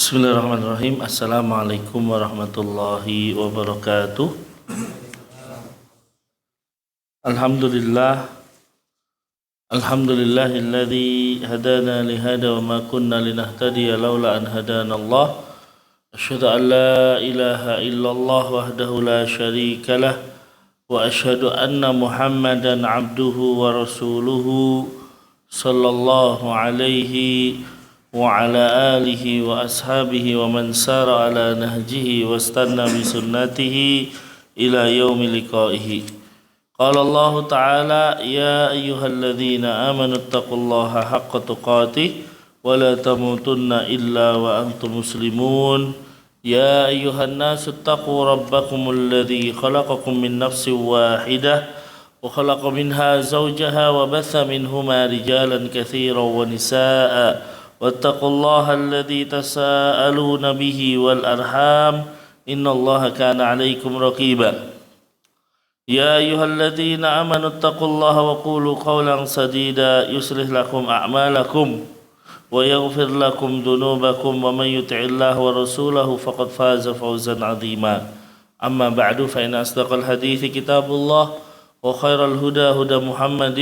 Bismillahirrahmanirrahim. Assalamualaikum warahmatullahi wabarakatuh. Alhamdulillah. Alhamdulillahilladzi hadana lihada wa ma kunna linahtadiya laula an hadana Allah. Asyhadu an la ilaha illallah wahdahu la syarika lah wa asyhadu anna Muhammadan abduhu wa rasuluhu sallallahu alaihi wa ala alihi wa ashabihi wa man sara ala nahjihi wa istanna bi sunnatihi ila yaumi liqaihi. Qala Allah Ta'ala ya ayyuhalladzina amanu taqullaha haqqa tuqatih wa la tamutunna illa wa antum muslimun. Ya ayyuhan nasu taqu rabbakumul ladzi khalaqakum min nafsin wahidah wa khalaqa minha zawjaha wa batha minhuma rijalan katsiran wa nisaa'a واتقوا الله الذي تساءلون به والأرحام إن الله كان عليكم رقيبا يا أيها الذين آمنوا اتقوا الله وقولوا قولا سديدا يصلح لكم أعمالكم ويغفر لكم ذنوبكم ومن يطع الله ورسوله فقد فاز فوزا عظيما أما بعد فإن أصدق الحديث كتاب الله وخير الهدى هدى محمد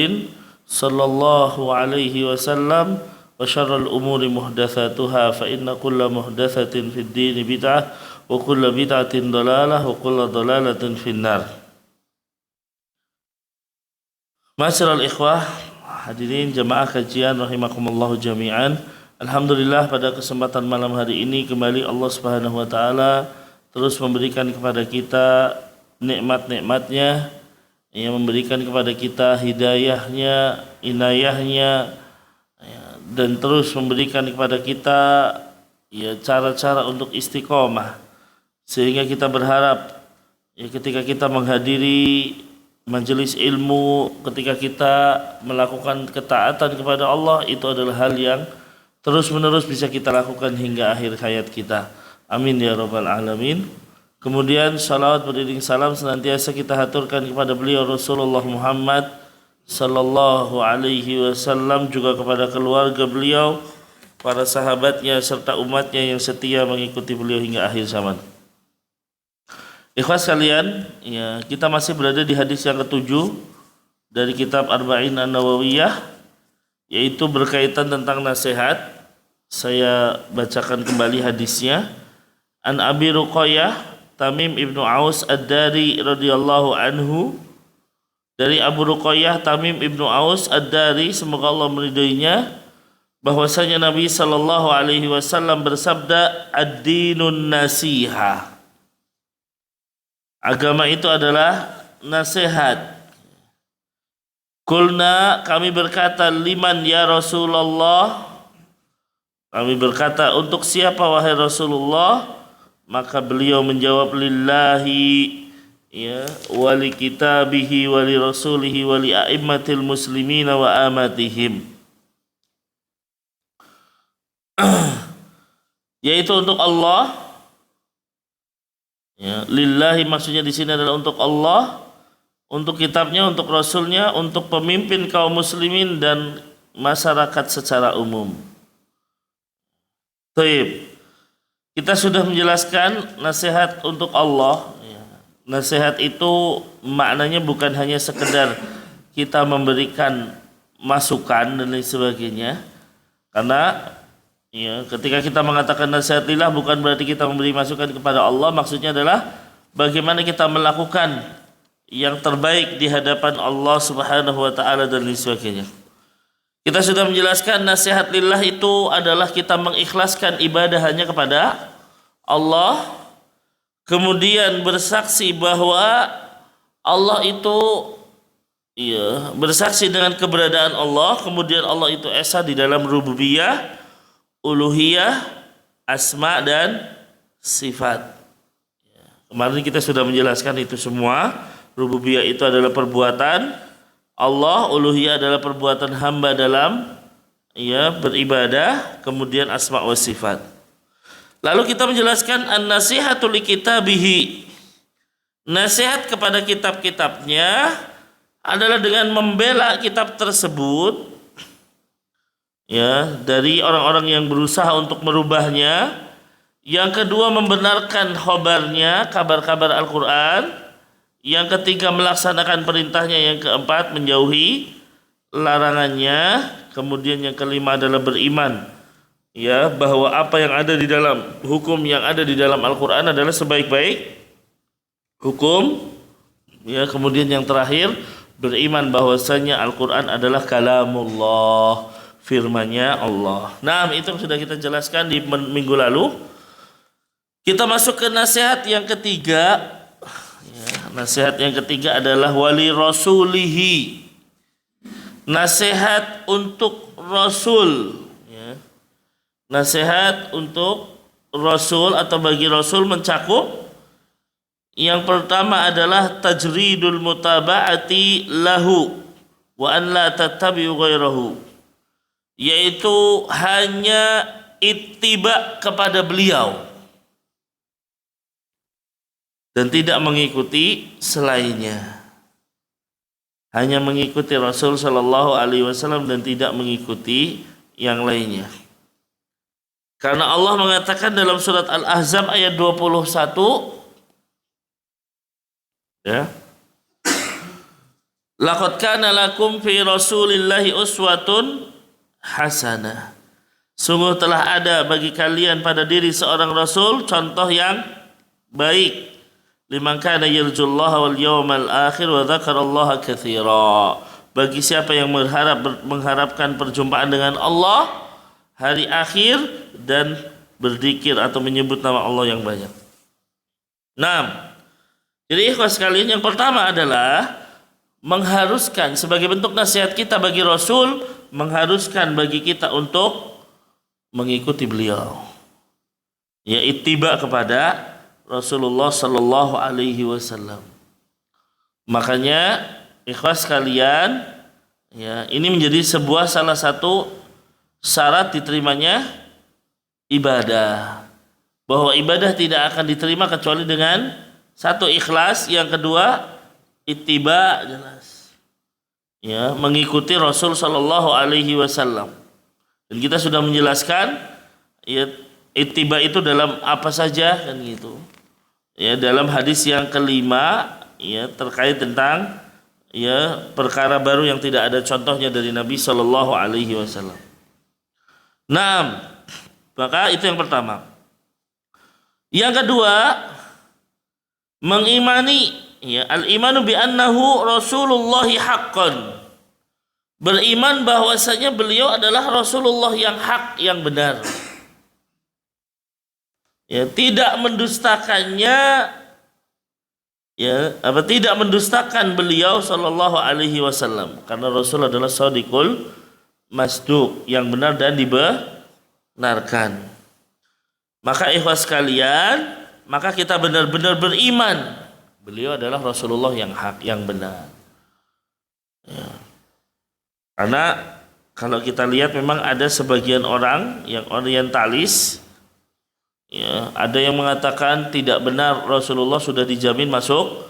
صلى الله عليه وسلم وشر الأمور محدثاتها فإن كل محدثة في الدين بدعة وكل بدعة ضلالة وكل ضلالة في النار. Ma'asyiral ikhwah, hadirin jamaah kajian rahimakumullah jami'an. Alhamdulillah pada kesempatan malam hari ini kembali Allah Subhanahu wa taala terus memberikan kepada kita nikmat-nikmatnya, yang memberikan kepada kita hidayahnya, inayahnya, dan terus memberikan kepada kita cara-cara untuk istiqomah, sehingga kita berharap ketika kita menghadiri majelis ilmu, ketika kita melakukan ketaatan kepada Allah, itu adalah hal yang terus-menerus bisa kita lakukan hingga akhir hayat kita. Amin ya rabbal alamin. Kemudian salawat beriring salam senantiasa kita haturkan kepada beliau Rasulullah Muhammad sallallahu alaihi wasallam, juga kepada keluarga beliau, para sahabatnya serta umatnya yang setia mengikuti beliau hingga akhir zaman. Ikhwas sekalian, kita masih berada di hadis yang ketujuh dari kitab Arba'in An-Nawawiyah, yaitu berkaitan tentang nasihat. Saya bacakan kembali hadisnya. An Abi Ruqayyah Tamim ibnu Aus Ad-Dari radhiyallahu anhu, dari Abu Ruqayyah Tamim ibnu Aus Ad-Dari, semoga Allah meridainya, bahwasanya Nabi sallallahu alaihi wasallam bersabda, ad-dinun nasiha. Agama itu adalah nasihat. Kulna, kami berkata, liman ya Rasulullah. Kami berkata, untuk siapa wahai Rasulullah? Maka beliau menjawab, lillahi, wali kitabihi wali rasulihi wali a'immatil muslimina wa amatihim, yaitu untuk Allah. Lillahi maksudnya di sini adalah untuk Allah, untuk kitabnya, untuk rasulnya, untuk pemimpin kaum muslimin dan masyarakat secara umum. Baik, kita sudah menjelaskan nasihat untuk Allah. Nasihat itu maknanya bukan hanya sekedar kita memberikan masukan dan lain sebagainya. Karena ketika kita mengatakan nasihat lillah bukan berarti kita memberi masukan kepada Allah. Maksudnya adalah bagaimana kita melakukan yang terbaik di hadapan Allah Subhanahu wa taala dan lain sebagainya. Kita sudah menjelaskan nasihat lillah itu adalah kita mengikhlaskan ibadah hanya kepada Allah. Kemudian bersaksi bahwa Allah itu bersaksi dengan keberadaan Allah. Kemudian Allah itu esa di dalam rububiyah, uluhiyah, asma dan sifat. Kemarin kita sudah menjelaskan itu semua. Rububiyah itu adalah perbuatan Allah, uluhiyah adalah perbuatan hamba dalam beribadah, kemudian asma wa sifat. Lalu kita menjelaskan an-nasihatu li kitabihi. Nasihat kepada kitab-kitabnya adalah dengan membela kitab tersebut dari orang-orang yang berusaha untuk merubahnya, Yang kedua, membenarkan khobarnya, kabar-kabar Al-Quran. Yang ketiga, melaksanakan perintahnya. Yang keempat, menjauhi larangannya. Kemudian yang kelima adalah beriman, ya, bahwa apa yang ada di dalam hukum yang ada di dalam Al-Quran adalah sebaik-baik hukum. Ya, kemudian yang terakhir, beriman bahwasanya Al-Quran adalah kalamullah, firman-Nya Allah. Nah, itu sudah kita jelaskan di minggu lalu. Kita masuk ke nasihat yang ketiga. Ya, nasihat yang ketiga adalah wali rasulihi. Nasihat untuk Rasul. Ya. Nasihat untuk Rasul atau bagi Rasul mencakup yang pertama adalah tajridul mutaba'ati lahu wa an la tattabi'u ghairahu, yaitu hanya ittiba kepada beliau dan tidak mengikuti selainnya. Hanya mengikuti Rasul sallallahu alaihi wasallam dan tidak mengikuti yang lainnya. Karena Allah mengatakan dalam surat Al-Ahzab ayat 21, ya, laqad kana lakum fi rasulillahi uswatun hasanah. Sungguh telah ada bagi kalian pada diri seorang rasul contoh yang baik. Liman kana yarjullaha wal yawmal akhir wa dzakarallaha katsira. Bagi siapa yang mengharapkan perjumpaan dengan Allah, hari akhir, dan berzikir atau menyebut nama Allah yang banyak. 6. Jadi ikhwas sekalian, yang pertama adalah mengharuskan sebagai bentuk nasihat kita bagi Rasul, mengharuskan bagi kita untuk mengikuti beliau. Ya, ittiba kepada Rasulullah sallallahu alaihi wasallam. Makanya ikhwas sekalian, ya, ini menjadi sebuah salah satu syarat diterimanya ibadah. Bahwa ibadah tidak akan diterima kecuali dengan satu, ikhlas, yang kedua ittiba, jelas. Ya, mengikuti Rasul sallallahu alaihi wasallam. Dan kita sudah menjelaskan, ya, ittiba itu dalam apa saja, kan gitu. Ya, dalam hadis yang kelima, ya, terkait tentang, ya, perkara baru yang tidak ada contohnya dari Nabi sallallahu alaihi wasallam. 6. Maka itu yang pertama. Yang kedua, mengimani, ya, al-imanu bi annahu rasulullahi haqqan. Beriman bahwasanya beliau adalah Rasulullah yang hak, yang benar. Ya, tidak mendustakannya, ya, tidak mendustakan beliau sallallahu alaihi wasallam, karena Rasul adalah shadiqul masduq, yang benar dan dibenarkan. Maka ikhwas sekalian, maka kita benar-benar beriman beliau adalah Rasulullah yang hak, yang benar. Ya. Karena kalau kita lihat memang ada sebagian orang yang orientalis, ya, ada yang mengatakan tidak benar Rasulullah sudah dijamin masuk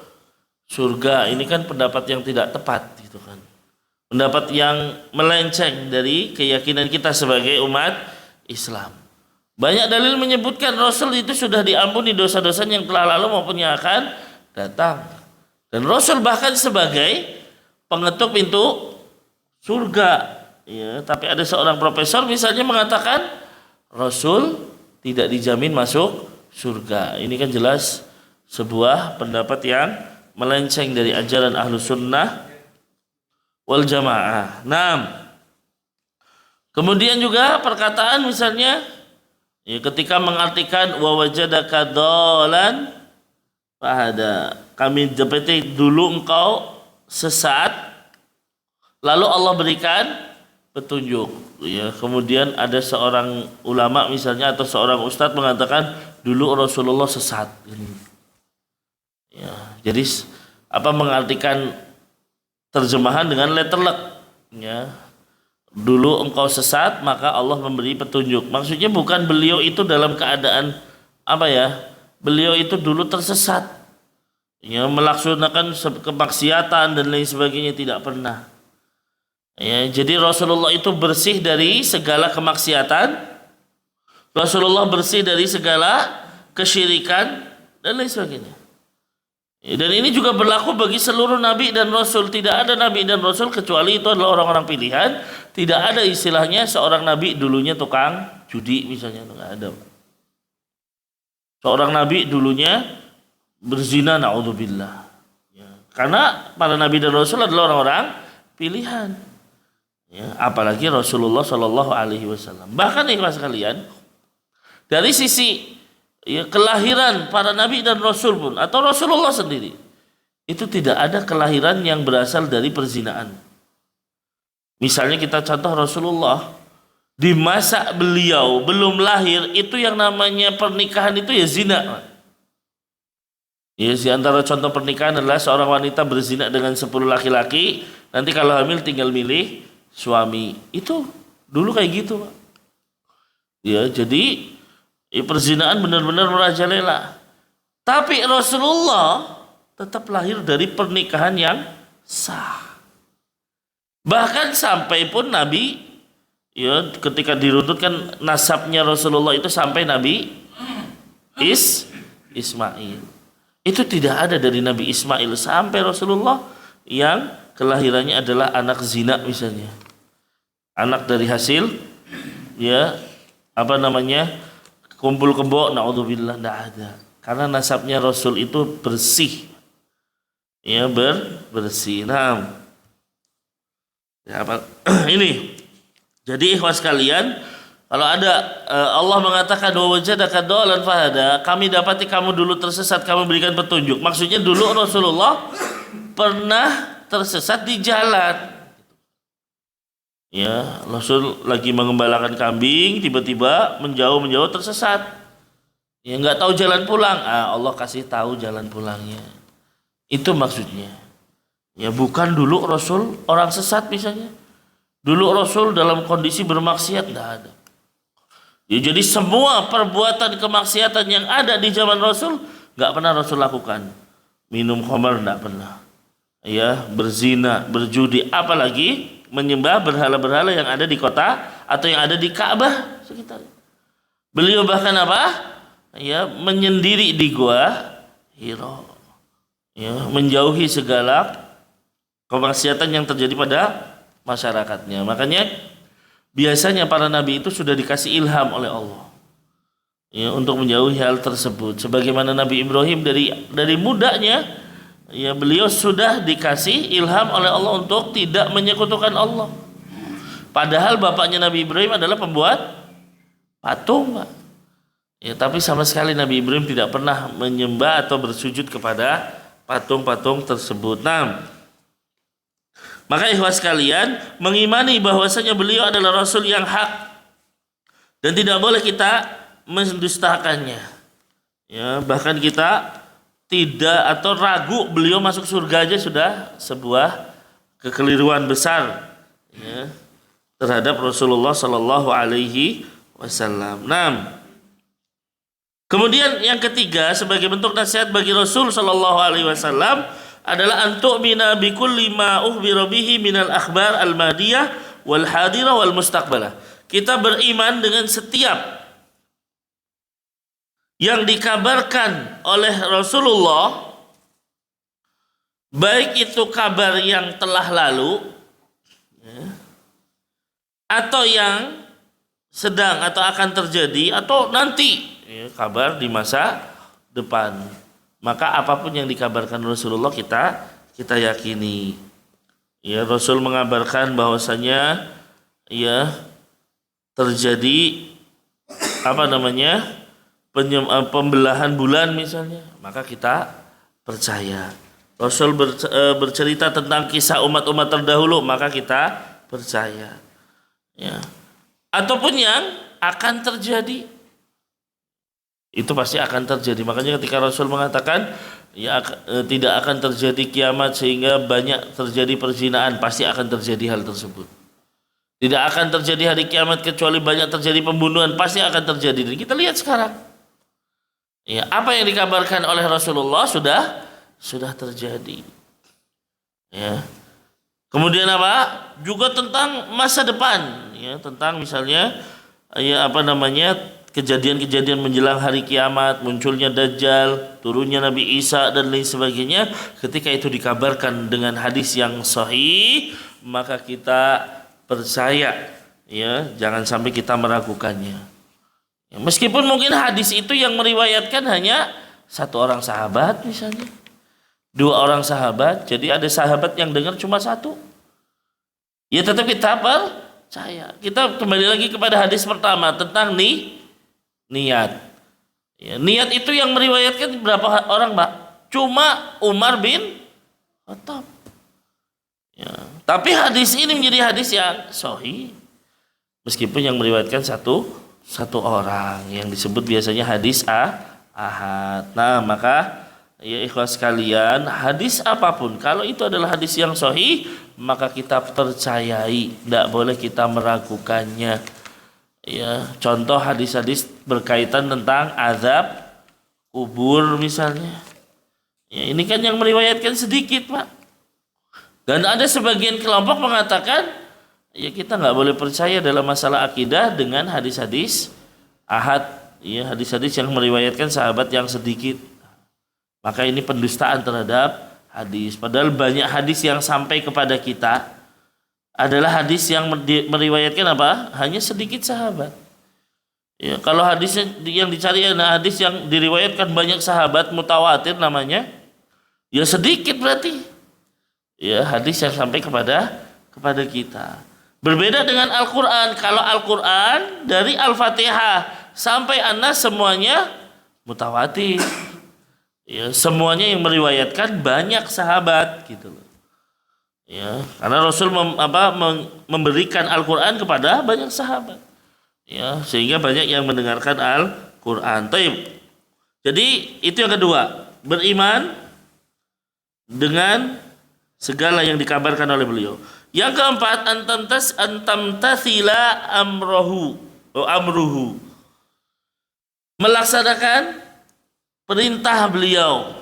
surga. Ini kan pendapat yang tidak tepat, gitu kan. Pendapat yang melenceng dari keyakinan kita sebagai umat Islam. Banyak dalil menyebutkan Rasul itu sudah diampuni dosa-dosa yang telah lalu maupun yang akan datang. Dan Rasul bahkan sebagai pengetuk pintu surga. Ya, tapi ada seorang profesor misalnya mengatakan Rasul tidak dijamin masuk surga. Ini kan jelas sebuah pendapat yang melenceng dari ajaran Ahlus Sunnah wal Jamaah. 6. Kemudian juga perkataan misalnya, ya, ketika mengartikan wa wajadaka dhalan fahada, kami dapati dulu engkau sesat lalu Allah berikan petunjuk. Ya, kemudian ada seorang ulama misalnya atau seorang ustadz mengatakan dulu Rasulullah sesat. Ya, jadi apa mengartikan terjemahan dengan letterlek, ya. Dulu engkau sesat maka Allah memberi petunjuk. Maksudnya bukan beliau itu dalam keadaan apa, ya? Beliau itu dulu tersesat, ya, melaksanakan kemaksiatan dan lain sebagainya, tidak pernah. Ya, jadi Rasulullah itu bersih dari segala kemaksiatan Rasulullah bersih dari segala kesyirikan dan lain sebagainya. Dan ini juga berlaku bagi seluruh nabi dan rasul. Tidak ada nabi dan rasul kecuali itu adalah orang-orang pilihan. Tidak ada istilahnya seorang nabi dulunya tukang judi misalnya, enggak ada. Seorang nabi dulunya berzina, naudzubillah. Ya, karena para nabi dan rasul adalah orang-orang pilihan. Ya, apalagi Rasulullah Shallallahu Alaihi Wasallam. Bahkan ikhlas sekalian, dari sisi kelahiran para nabi dan rasul pun atau Rasulullah sendiri itu tidak ada kelahiran yang berasal dari perzinaan. Misalnya kita contoh Rasulullah di masa beliau belum lahir itu yang namanya pernikahan itu ya zina. Ya, di antara contoh pernikahan adalah seorang wanita berzina dengan 10 laki-laki, nanti kalau hamil tinggal milih suami. Itu dulu kayak gitu, Pak. Ya, jadi perzinaan benar-benar merajalela. Tapi Rasulullah tetap lahir dari pernikahan yang sah. Bahkan sampai pun Nabi, ya, ketika diruntutkan nasabnya Rasulullah itu sampai Nabi Ismail. Itu tidak ada dari Nabi Ismail sampai Rasulullah yang kelahirannya adalah anak zina misalnya. Anak dari hasil kumpul kebo, naudzubillah, tidak ada. Karena nasabnya Rasul itu bersih. Ya, bersih. Nah, ini. Jadi ikhwas sekalian, kalau ada Allah mengatakan wa wajadaka dhalan fahada, kami dapati kamu dulu tersesat, kami berikan petunjuk. Maksudnya dulu Rasulullah pernah tersesat di jalan. Ya, Rasul lagi mengembalakan kambing, tiba-tiba menjauh tersesat. Ya, nggak tahu jalan pulang. Allah kasih tahu jalan pulangnya. Itu maksudnya. Ya, bukan dulu Rasul orang sesat misalnya. Dulu Rasul dalam kondisi bermaksiat, tidak ada. Ya, jadi semua perbuatan kemaksiatan yang ada di zaman Rasul nggak pernah Rasul lakukan. Minum khamar tidak pernah. Ya, berzina, berjudi, apalagi menyembah berhala-berhala yang ada di kota atau yang ada di Ka'bah sekitar. Beliau bahkan ya, menyendiri di gua Hira. Ya, menjauhi segala kemaksiatan yang terjadi pada masyarakatnya. Makanya biasanya para nabi itu sudah dikasih ilham oleh Allah, ya, untuk menjauhi hal tersebut. Sebagaimana Nabi Ibrahim dari mudanya, ya, beliau sudah dikasih ilham oleh Allah untuk tidak menyekutukan Allah. Padahal bapaknya Nabi Ibrahim adalah pembuat patung, Pak. Ya, tapi sama sekali Nabi Ibrahim tidak pernah menyembah atau bersujud kepada patung-patung tersebut. Nah, maka ikhwas sekalian, mengimani bahwasanya beliau adalah Rasul yang hak dan tidak boleh kita mendustakannya. Ya, bahkan kita tidak atau ragu beliau masuk surga aja sudah sebuah kekeliruan besar, ya, terhadap Rasulullah Sallallahu Alaihi Wasallam. Nah, kemudian yang ketiga sebagai bentuk nasihat bagi Rasul Sallallahu Alaihi Wasallam adalah antu'mina bikulli ma ukhbira bihi minal akhbar al-madiyah wal hadirah wal mustaqbalah. Kita beriman dengan setiap yang dikabarkan oleh Rasulullah, baik itu kabar yang telah lalu, ya, atau yang sedang atau akan terjadi atau nanti, ya, kabar di masa depan. Maka apapun yang dikabarkan Rasulullah kita yakini. Ya, Rasul mengabarkan bahwasanya ya terjadi pembelahan bulan misalnya, maka kita percaya. Rasul bercerita tentang kisah umat-umat terdahulu, maka kita percaya. Ya. Ataupun yang akan terjadi, itu pasti akan terjadi. Makanya ketika Rasul mengatakan ya tidak akan terjadi kiamat sehingga banyak terjadi perzinaan, pasti akan terjadi hal tersebut. Tidak akan terjadi hari kiamat kecuali banyak terjadi pembunuhan, pasti akan terjadi. Dan kita lihat sekarang, ya, apa yang dikabarkan oleh Rasulullah sudah terjadi. Ya. Kemudian juga tentang masa depan, ya, tentang misalnya ya kejadian-kejadian menjelang hari kiamat, munculnya Dajjal, turunnya Nabi Isa dan lain sebagainya, ketika itu dikabarkan dengan hadis yang sahih, maka kita percaya, ya, jangan sampai kita meragukannya. Ya, meskipun mungkin hadis itu yang meriwayatkan hanya satu orang sahabat misalnya, dua orang sahabat, jadi ada sahabat yang dengar cuma satu, ya tetap kita percaya. Kita kembali lagi kepada hadis pertama tentang niat. Ya, niat itu yang meriwayatkan berapa orang, Pak? Cuma Umar bin Khattab. Ya, tapi hadis ini menjadi hadis yang sahih. Meskipun yang meriwayatkan satu orang, yang disebut biasanya hadis ahad. Nah, maka ya ikhwas sekalian, hadis apapun kalau itu adalah hadis yang sahih, maka kita percayai, tidak boleh kita meragukannya. Ya, contoh hadis-hadis berkaitan tentang azab kubur misalnya. Ya, ini kan yang meriwayatkan sedikit, Pak. Dan ada sebagian kelompok mengatakan, ya kita nggak boleh percaya dalam masalah akidah dengan hadis-hadis ahad, ya hadis-hadis yang meriwayatkan sahabat yang sedikit. Maka ini pendustaan terhadap hadis. Padahal banyak hadis yang sampai kepada kita adalah hadis yang meriwayatkan apa? Hanya sedikit sahabat. Ya, kalau hadis yang dicari adalah hadis yang diriwayatkan banyak sahabat, mutawatir namanya, ya sedikit berarti. Ya, hadis yang sampai kepada kita. Berbeda dengan Al-Qur'an. Kalau Al-Qur'an dari Al-Fatihah sampai An-Nas semuanya mutawatir. Ya, semuanya yang meriwayatkan banyak sahabat gitu loh. Ya, karena Rasul memberikan Al-Qur'an kepada banyak sahabat. Ya, sehingga banyak yang mendengarkan Al-Qur'an. Jadi itu yang kedua, beriman dengan segala yang dikabarkan oleh beliau. Yang keempat, antamtathila amruhu. Melaksanakan perintah beliau.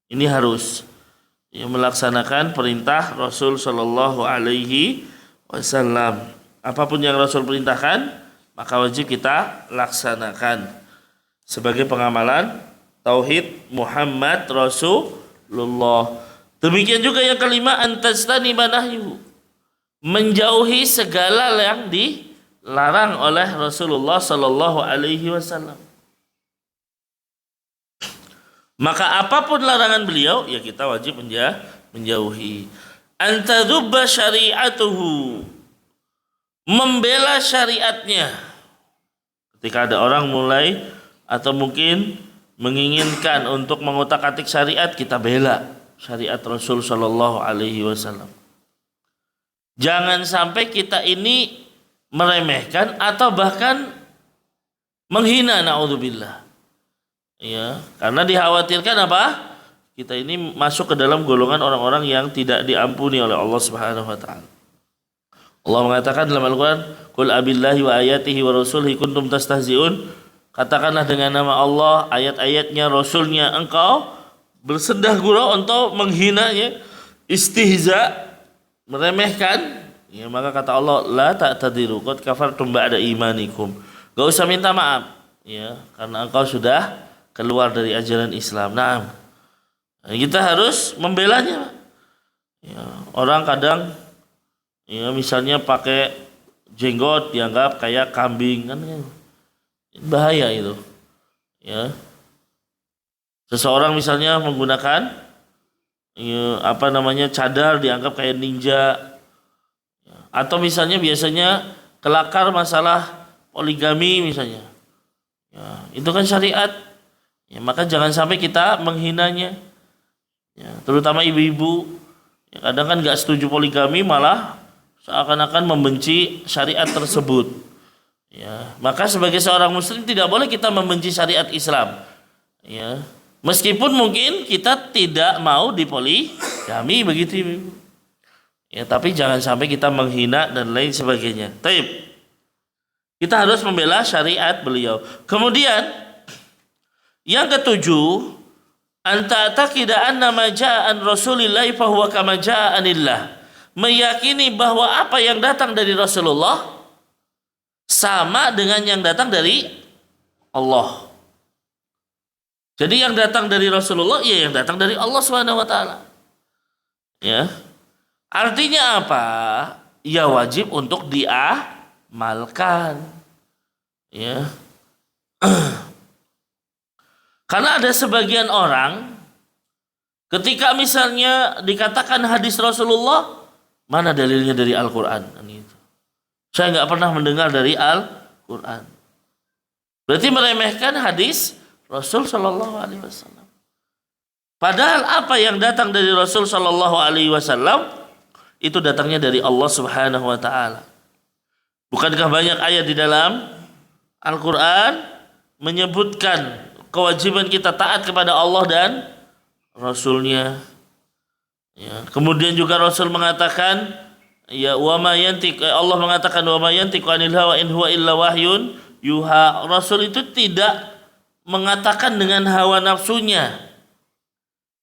Ini harus melaksanakan perintah Rasul Shallallahu Alaihi Wasallam. Apapun yang Rasul perintahkan, maka wajib kita laksanakan sebagai pengamalan tauhid Muhammad Rasulullah. Demikian juga yang kelima, antajtani manahyu, menjauhi segala yang dilarang oleh Rasulullah Shallallahu Alaihi Wasallam. Maka apapun larangan beliau, ya kita wajib menjauhi. Antadzubba syari'atuhu, membela syariatnya. Ketika ada orang mulai atau mungkin menginginkan untuk mengutak-atik syariat, kita bela syariat Rasul Shallallahu Alaihi Wasallam. Jangan sampai kita ini meremehkan atau bahkan menghina, naudzubillah. Ya, karena dikhawatirkan apa? Kita ini masuk ke dalam golongan orang-orang yang tidak diampuni oleh Allah Subhanahu wa taala. Allah mengatakan dalam Al-Qur'an, "Qul abillahi wa ayatihi wa rasulihi kuntum tastahzi'un." Katakanlah dengan nama Allah, ayat-ayatnya, Rasulnya engkau bersendah gurau untuk menghinanya, istihza, meremehkan. Ya, maka kata Allah, "La ta'tadiru qad kafartum ba'da imanikum." Gak usah minta maaf, ya, karena engkau sudah keluar dari ajaran Islam. Nah, kita harus membelanya. Ya, orang kadang, ya, misalnya pakai jenggot dianggap kayak kambing, kan bahaya itu. Ya, seseorang misalnya menggunakan cadar dianggap kayak ninja. Ya, atau misalnya biasanya kelakar masalah poligami misalnya. Ya, itu kan syariat. Ya, maka jangan sampai kita menghinanya. Ya, terutama ibu-ibu. Ya, kadang kan gak setuju poligami, malah seakan-akan membenci syariat tersebut. Ya, maka sebagai seorang muslim tidak boleh kita membenci syariat Islam. Ya, meskipun mungkin kita tidak mau dipoligami begitu, Ibu. Ya, tapi jangan sampai kita menghina dan lain sebagainya. Taib. Kita harus membela syariat beliau. Kemudian yang ketujuh, anta taqida anna ma jaa an Rasulillahi fa huwa kama jaa anillah. Meyakini bahwa apa yang datang dari Rasulullah sama dengan yang datang dari Allah. Jadi yang datang dari Rasulullah, ya yang datang dari Allah Subhanahu wa taala. Ya. Artinya apa? Ya wajib untuk diamalkan. Ya. Karena ada sebagian orang ketika misalnya dikatakan hadis Rasulullah, mana dalilnya dari Al-Quran? Saya nggak pernah mendengar dari Al-Quran. Berarti meremehkan hadis Rasul Shallallahu Alaihi Wasallam. Padahal apa yang datang dari Rasul Shallallahu Alaihi Wasallam itu datangnya dari Allah Subhanahu Wa Taala. Bukankah banyak ayat di dalam Al-Quran menyebutkan kewajiban kita taat kepada Allah dan Rasulnya. Ya. Kemudian juga Rasul mengatakan, ya Allah mengatakan wa ma yantiqu anil hawa in huwa illa wahyun yuha. Rasul itu tidak mengatakan dengan hawa nafsunya,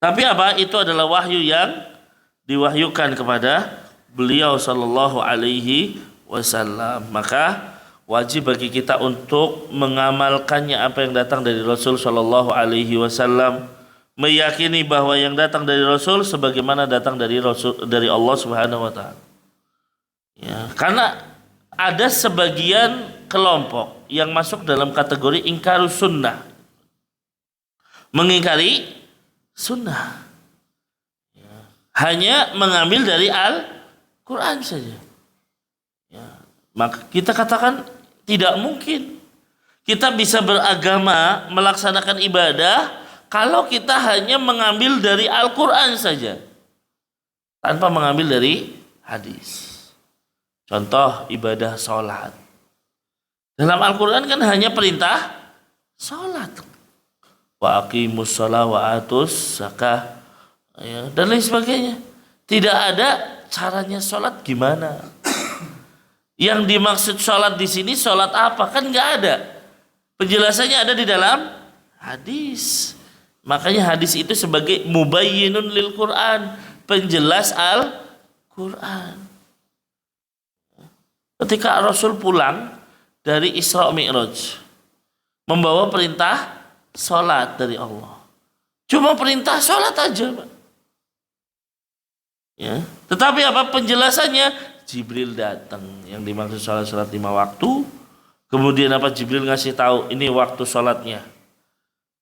tapi apa? Itu adalah wahyu yang diwahyukan kepada beliau sallallahu alaihi wasallam. Maka wajib bagi kita untuk mengamalkannya apa yang datang dari Rasul Shallallahu Alaihi Wasallam, meyakini bahwa yang datang dari Rasul sebagaimana datang dari Allah Subhanahu Wa Taala. Ya, karena ada sebagian kelompok yang masuk dalam kategori ingkarus sunnah, mengingkari sunnah, ya, hanya mengambil dari Al-Quran saja. Ya, maka kita katakan tidak mungkin kita bisa beragama, melaksanakan ibadah kalau kita hanya mengambil dari Al-Quran saja tanpa mengambil dari hadis. Contoh ibadah sholat. Dalam Al-Quran kan hanya perintah sholat. Wa aqimus sholat wa atus zakah, ya, dan lain sebagainya. Tidak ada caranya sholat gimana. Yang dimaksud sholat di sini sholat apa? Kan nggak ada. Penjelasannya ada di dalam hadis. Makanya hadis itu sebagai mubayyinun lil Quran, penjelas Al-Quran. Ketika Rasul pulang dari Isra Mi'raj, membawa perintah sholat dari Allah. Cuma perintah sholat aja, Pak. Ya. Tetapi apa penjelasannya? Jibril datang, yang dimaksud sholat 5 waktu. Kemudian apa? Jibril ngasih tahu ini waktu sholatnya.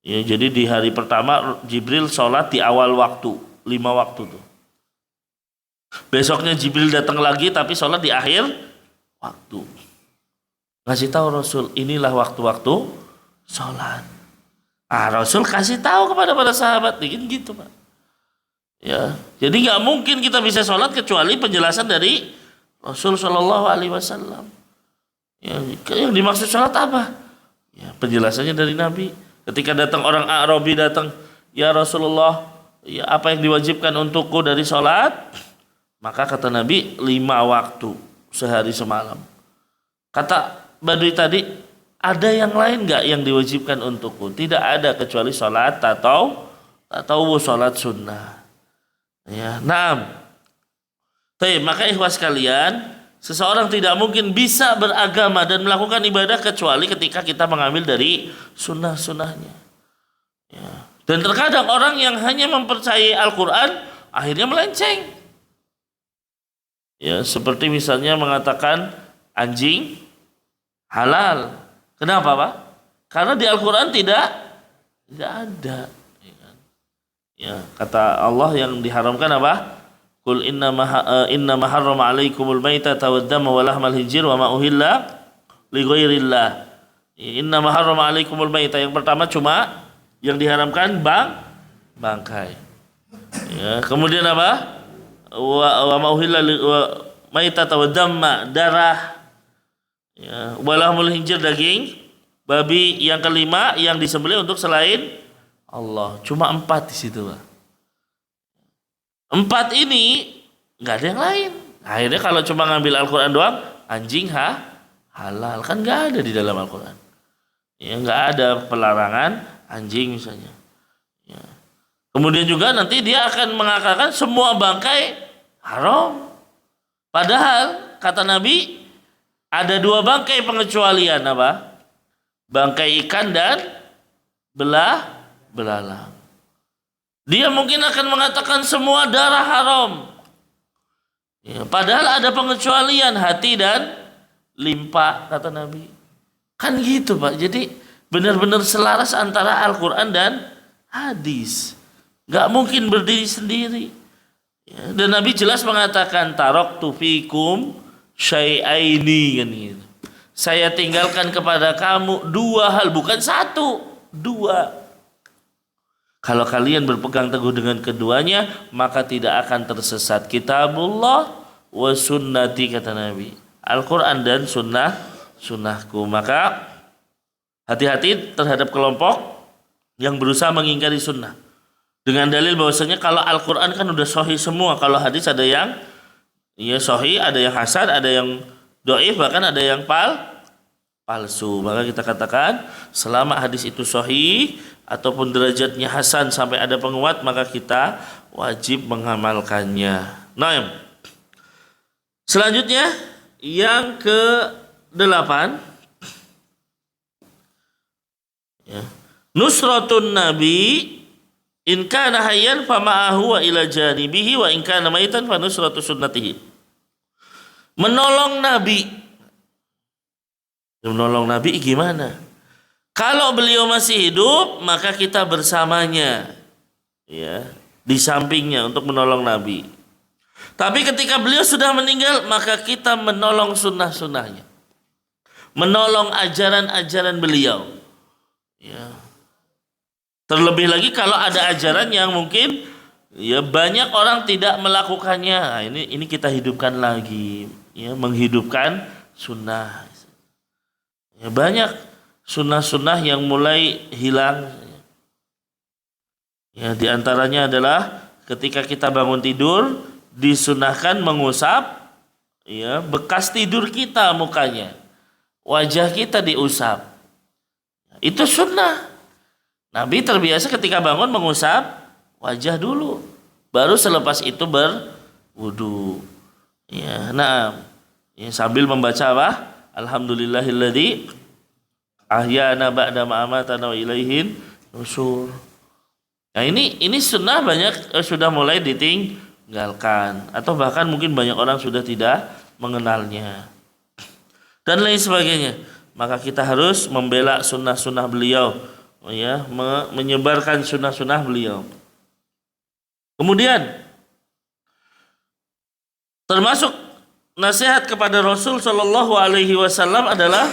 Ya, jadi di hari pertama Jibril sholat di awal waktu, 5 waktu tuh. Besoknya Jibril datang lagi tapi sholat di akhir waktu. Ngasih tahu Rasul inilah waktu-waktu sholat. Rasul kasih tahu kepada para sahabat, gitu Pak. Ya, jadi nggak mungkin kita bisa sholat kecuali penjelasan dari Rasul Shallallahu Alaihi Wasallam. Yang dimaksud sholat apa? Ya, penjelasannya dari Nabi. Ketika datang orang Arabi datang, ya Rasulullah, ya apa yang diwajibkan untukku dari sholat? Maka kata Nabi 5 waktu sehari semalam. Kata Badui tadi, ada yang lain nggak yang diwajibkan untukku? Tidak ada kecuali sholat atau sholat sunnah. Ya, naam. Maka ikhwas sekalian, seseorang tidak mungkin bisa beragama dan melakukan ibadah kecuali ketika kita mengambil dari sunnah-sunnahnya. Ya. Dan terkadang orang yang hanya mempercayai Al-Quran akhirnya melenceng. Ya, seperti misalnya mengatakan anjing halal. Kenapa, Pak? Karena di Al-Quran tidak ada. Ya, kata Allah yang diharamkan apa? Qul inna ma harrama 'alaikumul maitata wad-dama wa lahmal khinzir wa ma uhilla li ghairillah. Inna ma harrama 'alaikumul maita, yang pertama cuma yang diharamkan bangkai. Ya, kemudian apa? Wa ma uhilla li maitata wad-dama, darah. Ya, wa lahmul khinzir, daging babi. Yang kelima yang disembelih untuk selain Allah. Cuma 4 di situ, Pak. 4 ini nggak ada yang lain. Akhirnya kalau cuma ngambil Al-Quran doang, anjing halal, kan nggak ada di dalam Al-Quran. Ya, nggak ada pelarangan anjing misalnya. Ya. Kemudian juga nanti dia akan mengatakan semua bangkai haram. Padahal kata Nabi, Ada dua bangkai pengecualian apa? Bangkai ikan dan belalang. Dia mungkin akan mengatakan semua darah haram. Ya, padahal ada pengecualian hati dan limpa, kata Nabi. Kan gitu Pak. Jadi benar-benar selaras antara Al-Quran dan hadis. Gak mungkin berdiri sendiri. Ya, dan Nabi jelas mengatakan taraktu fikum syai'aini kan gitu. Saya tinggalkan kepada kamu dua hal, bukan satu, dua. Kalau kalian berpegang teguh dengan keduanya, maka tidak akan tersesat. Kitabullah wa sunnati, kata Nabi. Al-Quran dan sunnahku. Maka hati-hati terhadap kelompok yang berusaha mengingkari sunnah. Dengan dalil bahwasanya kalau Al-Quran kan udah sahih semua. Kalau hadis ada yang sahih, ada yang hasan, ada yang dhaif, bahkan ada yang palsu. Maka kita katakan selama hadis itu sahih ataupun derajatnya hasan sampai ada penguat, maka kita wajib mengamalkannya. Nah, selanjutnya yang ke-8, ya. Nusratun Nabi in kana hayyan fa ma'ahu wa ila janibihi wa in kana maitan fa nusratu sunnatihi. Menolong Nabi. Menolong Nabi gimana? Kalau beliau masih hidup, maka kita bersamanya, ya, di sampingnya untuk menolong Nabi. Tapi ketika beliau sudah meninggal, maka kita menolong sunnah-sunnahnya, menolong ajaran-ajaran beliau. Ya. Terlebih lagi kalau ada ajaran yang mungkin ya banyak orang tidak melakukannya. Nah, ini kita hidupkan lagi, ya, menghidupkan sunnah. Ya, banyak sunnah-sunnah yang mulai hilang. Ya, di antaranya adalah ketika kita bangun tidur disunahkan mengusap, ya, bekas tidur kita mukanya, wajah kita diusap. Itu sunnah. Nabi terbiasa ketika bangun mengusap wajah dulu, baru selepas itu berwudu. Ya, nah, ya, sambil membaca apa? Alhamdulillahilladzi ahyana ba'da ma amatana wa ilaihin nusyur. Nah, ini sunnah banyak sudah mulai ditinggalkan, atau bahkan mungkin banyak orang sudah tidak mengenalnya dan lain sebagainya. Maka kita harus membela sunnah-sunnah beliau, ya, menyebarkan sunnah-sunnah beliau. Kemudian termasuk nasihat kepada Rasul Shallallahu Alaihi Wasallam adalah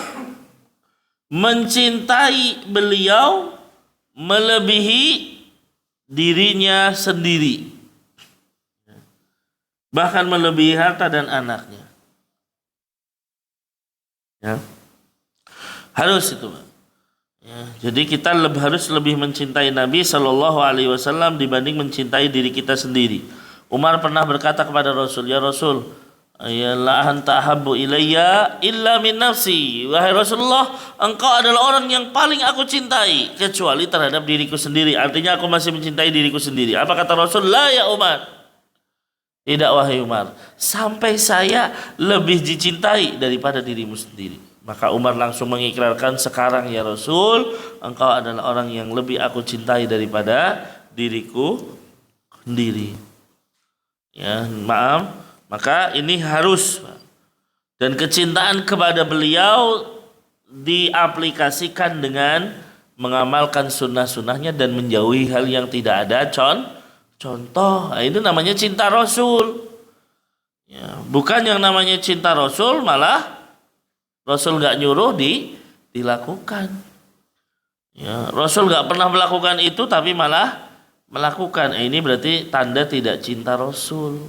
mencintai beliau melebihi dirinya sendiri, bahkan melebihi harta dan anaknya. Ya, harus itu. Ya, jadi kita harus lebih mencintai Nabi Shallallahu Alaihi Wasallam dibanding mencintai diri kita sendiri. Umar pernah berkata kepada Rasul, ya Rasul, ya la anta habbu ilayya illa min nafsi. Wahai Rasulullah, engkau adalah orang yang paling aku cintai kecuali terhadap diriku sendiri. Artinya aku masih mencintai diriku sendiri. Apa kata Rasul? La ya Umar. Tidak wahai Umar, sampai saya lebih dicintai daripada dirimu sendiri. Maka Umar langsung mengikrarkan, sekarang ya Rasul, engkau adalah orang yang lebih aku cintai daripada diriku sendiri. Ya, maaf. Maka ini harus, dan kecintaan kepada beliau diaplikasikan dengan mengamalkan sunnah-sunnahnya dan menjauhi hal yang tidak ada contoh. Nah, itu namanya cinta Rasul. Ya, bukan yang namanya cinta Rasul malah Rasul nggak nyuruh dilakukan. Ya, Rasul nggak pernah melakukan itu tapi malah melakukan. Ini berarti tanda tidak cinta Rasul.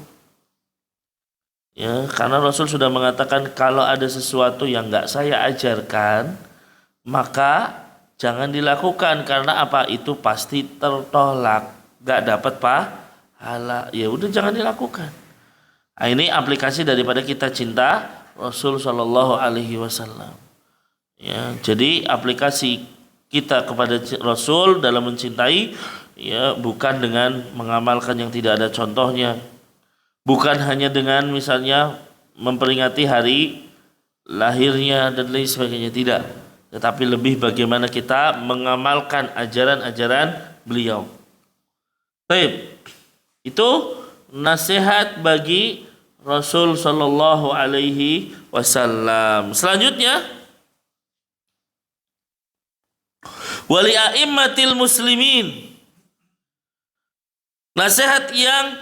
Ya, karena Rasul sudah mengatakan kalau ada sesuatu yang nggak saya ajarkan, maka jangan dilakukan, karena apa? Itu pasti tertolak, nggak dapat pahala. Ya udah jangan dilakukan. Nah, ini aplikasi daripada kita cinta Rasul Shallallahu Alaihi Wasallam. Ya, jadi aplikasi kita kepada Rasul dalam mencintai, ya, bukan dengan mengamalkan yang tidak ada contohnya. Bukan hanya dengan misalnya memperingati hari lahirnya dan lain sebagainya, tidak. Tetapi lebih bagaimana kita mengamalkan ajaran-ajaran beliau. Baik. Itu nasihat bagi Rasul sallallahu alaihi wasallam. Selanjutnya, wali a'immatil muslimin. Nasihat yang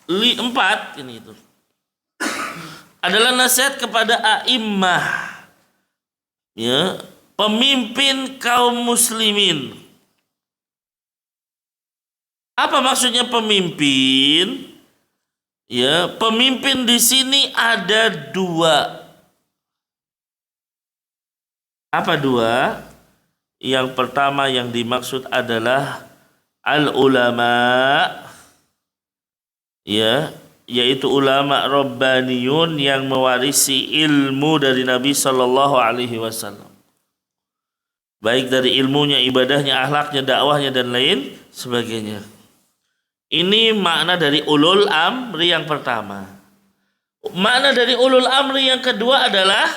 keempat ini itu adalah nasihat kepada a'immah, ya, pemimpin kaum muslimin. Apa maksudnya pemimpin? Ya, pemimpin di sini ada dua. Apa dua? Yang pertama yang dimaksud adalah al-ulama, ya, yaitu ulama rabbaniyun yang mewarisi ilmu dari Nabi sallallahu alaihi wasallam. Baik dari ilmunya, ibadahnya, akhlaknya, dakwahnya dan lain sebagainya. Ini makna dari ulul amri yang pertama. Makna dari ulul amri yang kedua adalah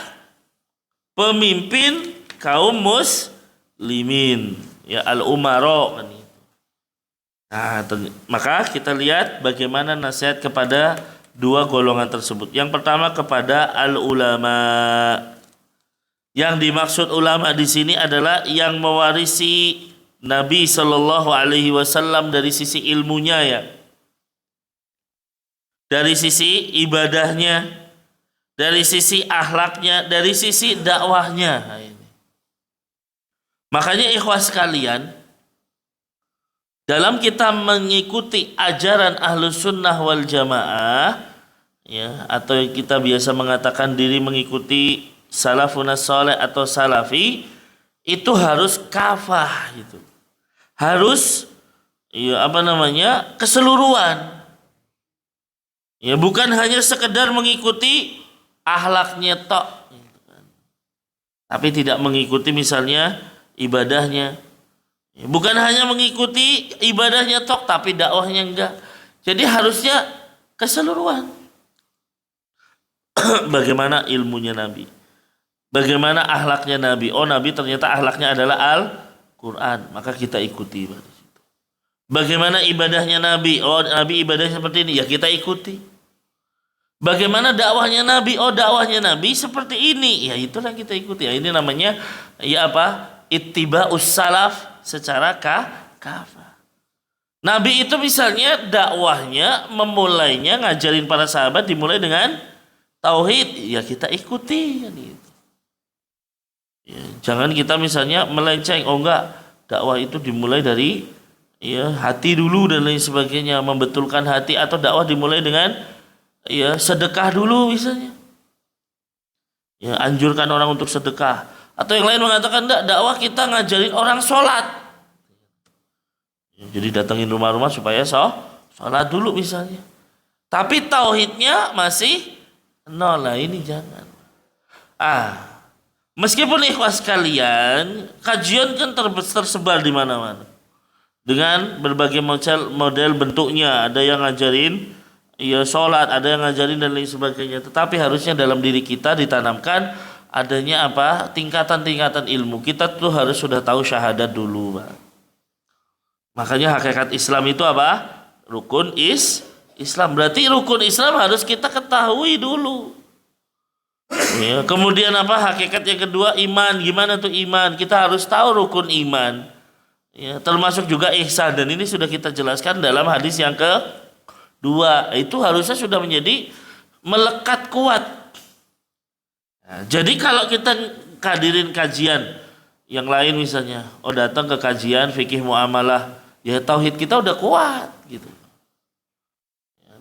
pemimpin kaum muslimin, ya, al-umara. Nah, maka kita lihat bagaimana nasihat kepada dua golongan tersebut. Yang pertama kepada al-ulama. Yang dimaksud ulama di sini adalah yang mewarisi Nabi sallallahu alaihi wasallam dari sisi ilmunya, ya. Dari sisi ibadahnya, dari sisi akhlaknya, dari sisi dakwahnya. Nah, ini. Makanya ikhwas sekalian, dalam kita mengikuti ajaran Ahlus Sunnah wal Jamaah, ya, atau kita biasa mengatakan diri mengikuti salafun saleh atau salafi, itu harus kafah gitu. Harus, ya, keseluruhan. Ya, bukan hanya sekedar mengikuti akhlaknya tok, gitu kan. Tapi tidak mengikuti misalnya ibadahnya. Ya, bukan hanya mengikuti ibadahnya tok tapi dakwahnya enggak. Jadi harusnya keseluruhan. Bagaimana ilmunya Nabi? Bagaimana akhlaknya Nabi? Oh, Nabi ternyata akhlaknya adalah Al-Quran, maka kita ikuti. Bagaimana ibadahnya Nabi? Oh, Nabi ibadahnya seperti ini, ya kita ikuti. Bagaimana dakwahnya Nabi? Oh, dakwahnya Nabi seperti ini, ya itulah kita ikuti. Ya, ini namanya, ya apa? Ittiba'us salaf secara kafah. Nabi itu misalnya dakwahnya, memulainya ngajarin para sahabat dimulai dengan tauhid, ya kita ikuti, gitu. Ya, jangan kita misalnya melenceng, oh enggak, dakwah itu dimulai dari, ya, hati dulu dan lain sebagainya, membetulkan hati, atau dakwah dimulai dengan, ya, sedekah dulu misalnya. Ya, anjurkan orang untuk sedekah. Atau yang lain mengatakan enggak, dakwah kita ngajarin orang sholat. Ya, jadi datangin rumah-rumah supaya sholat dulu misalnya. Tapi tauhidnya masih nol, lah ini jangan. Meskipun ikhwas kalian, kajian kan tersebar di mana-mana dengan berbagai model bentuknya. Ada yang ngajarin, ya, sholat, ada yang ngajarin dan lain sebagainya. Tetapi harusnya dalam diri kita ditanamkan adanya apa? Tingkatan-tingkatan ilmu. Kita tuh harus sudah tahu syahadat dulu, Pak. Makanya hakikat Islam itu apa? Rukun Islam. Berarti rukun Islam harus kita ketahui dulu. Ya, kemudian apa? Hakikat yang kedua, iman. Gimana tuh iman? Kita harus tahu rukun iman. Ya, termasuk juga ihsan, dan ini sudah kita jelaskan dalam hadis yang kedua. Itu harusnya sudah menjadi melekat kuat. Nah, jadi kalau kita hadirin kajian yang lain misalnya, oh datang ke kajian fikih muamalah, ya tauhid kita udah kuat gitu.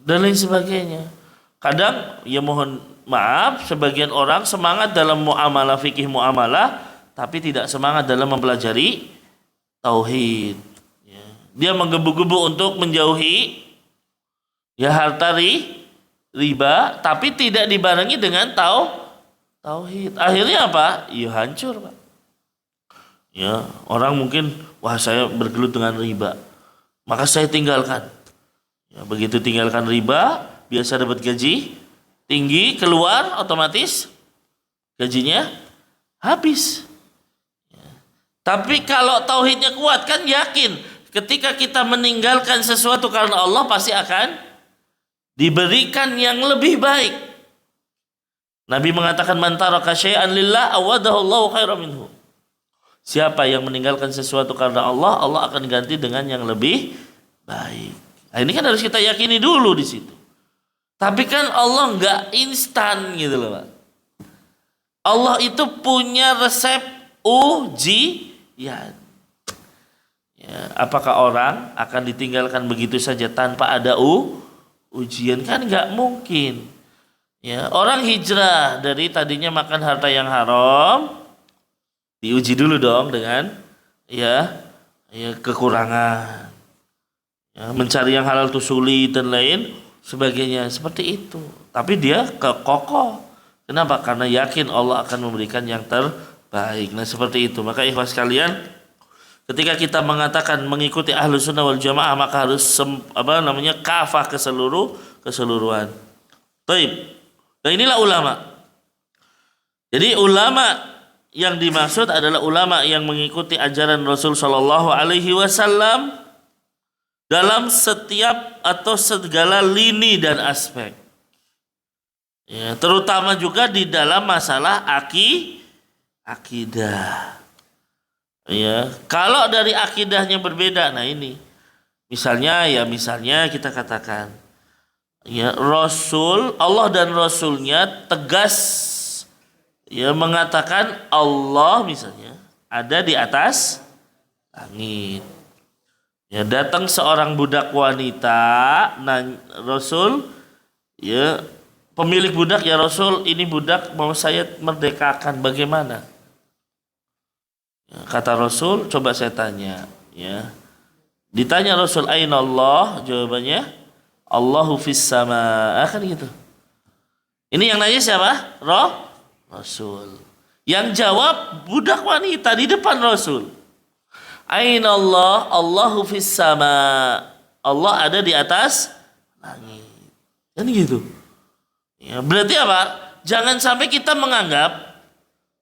Dan lain sebagainya. Kadang, ya mohon maaf, sebagian orang semangat dalam muamalah, fikih muamalah, tapi tidak semangat dalam mempelajari tauhid. Ya. Dia menggebu-gebu untuk menjauhi, ya, harta riba, tapi tidak dibarengi dengan tauhid. Akhirnya apa? Ya hancur, Pak. Ya, orang mungkin, wah saya bergelut dengan riba, maka saya tinggalkan. Ya, begitu tinggalkan riba, biasa dapat gaji tinggi, keluar otomatis gajinya habis. Tapi kalau tauhidnya kuat, kan yakin ketika kita meninggalkan sesuatu karena Allah pasti akan diberikan yang lebih baik. Nabi mengatakan man taraka syai'an lillah awadahu Allahu khairan minhu. Siapa yang meninggalkan sesuatu karena Allah, Allah akan ganti dengan yang lebih baik. Nah, ini kan harus kita yakini dulu di situ. Tapi kan Allah nggak instan gitu loh, Pak. Allah itu punya resep ujian. Ya, apakah orang akan ditinggalkan begitu saja tanpa ada ujian? Kan nggak mungkin. Ya, orang hijrah dari tadinya makan harta yang haram, diuji dulu dong dengan ya kekurangan. Ya, mencari yang halal itu sulit dan lain sebagainya seperti itu. Tapi dia kokoh. Kenapa? Karena yakin Allah akan memberikan yang terbaik. Nah seperti itu. Maka ikhwas sekalian, ketika kita mengatakan mengikuti Ahlus Sunnah wal Jamaah, maka harus kafah keseluruhan. Taib. Dan inilah ulama. Jadi ulama yang dimaksud adalah ulama yang mengikuti ajaran Rasul Shallallahu Alaihi Wasallam dalam setiap atau segala lini dan aspek. Ya, terutama juga di dalam masalah akidah. Ya, kalau dari akidahnya berbeda, nah ini, misalnya kita katakan, ya Rasul Allah dan Rasulnya tegas, ya mengatakan Allah misalnya ada di atas langit. Ya datang seorang budak wanita, nah Rasul, ya pemilik budak, ya Rasul ini budak mau saya merdekakan, bagaimana? Ya, kata Rasul, coba saya tanya. Ya, ditanya Rasul, aina Allah? Jawabannya, Allahu fis sama. Kan gitu. Ini yang nanya siapa? Rasul. Yang jawab budak wanita di depan Rasul. Aina Allah? Allahu fis sama. Allah ada di atas langit. Kan gitu. Ya, berarti apa? Jangan sampai kita menganggap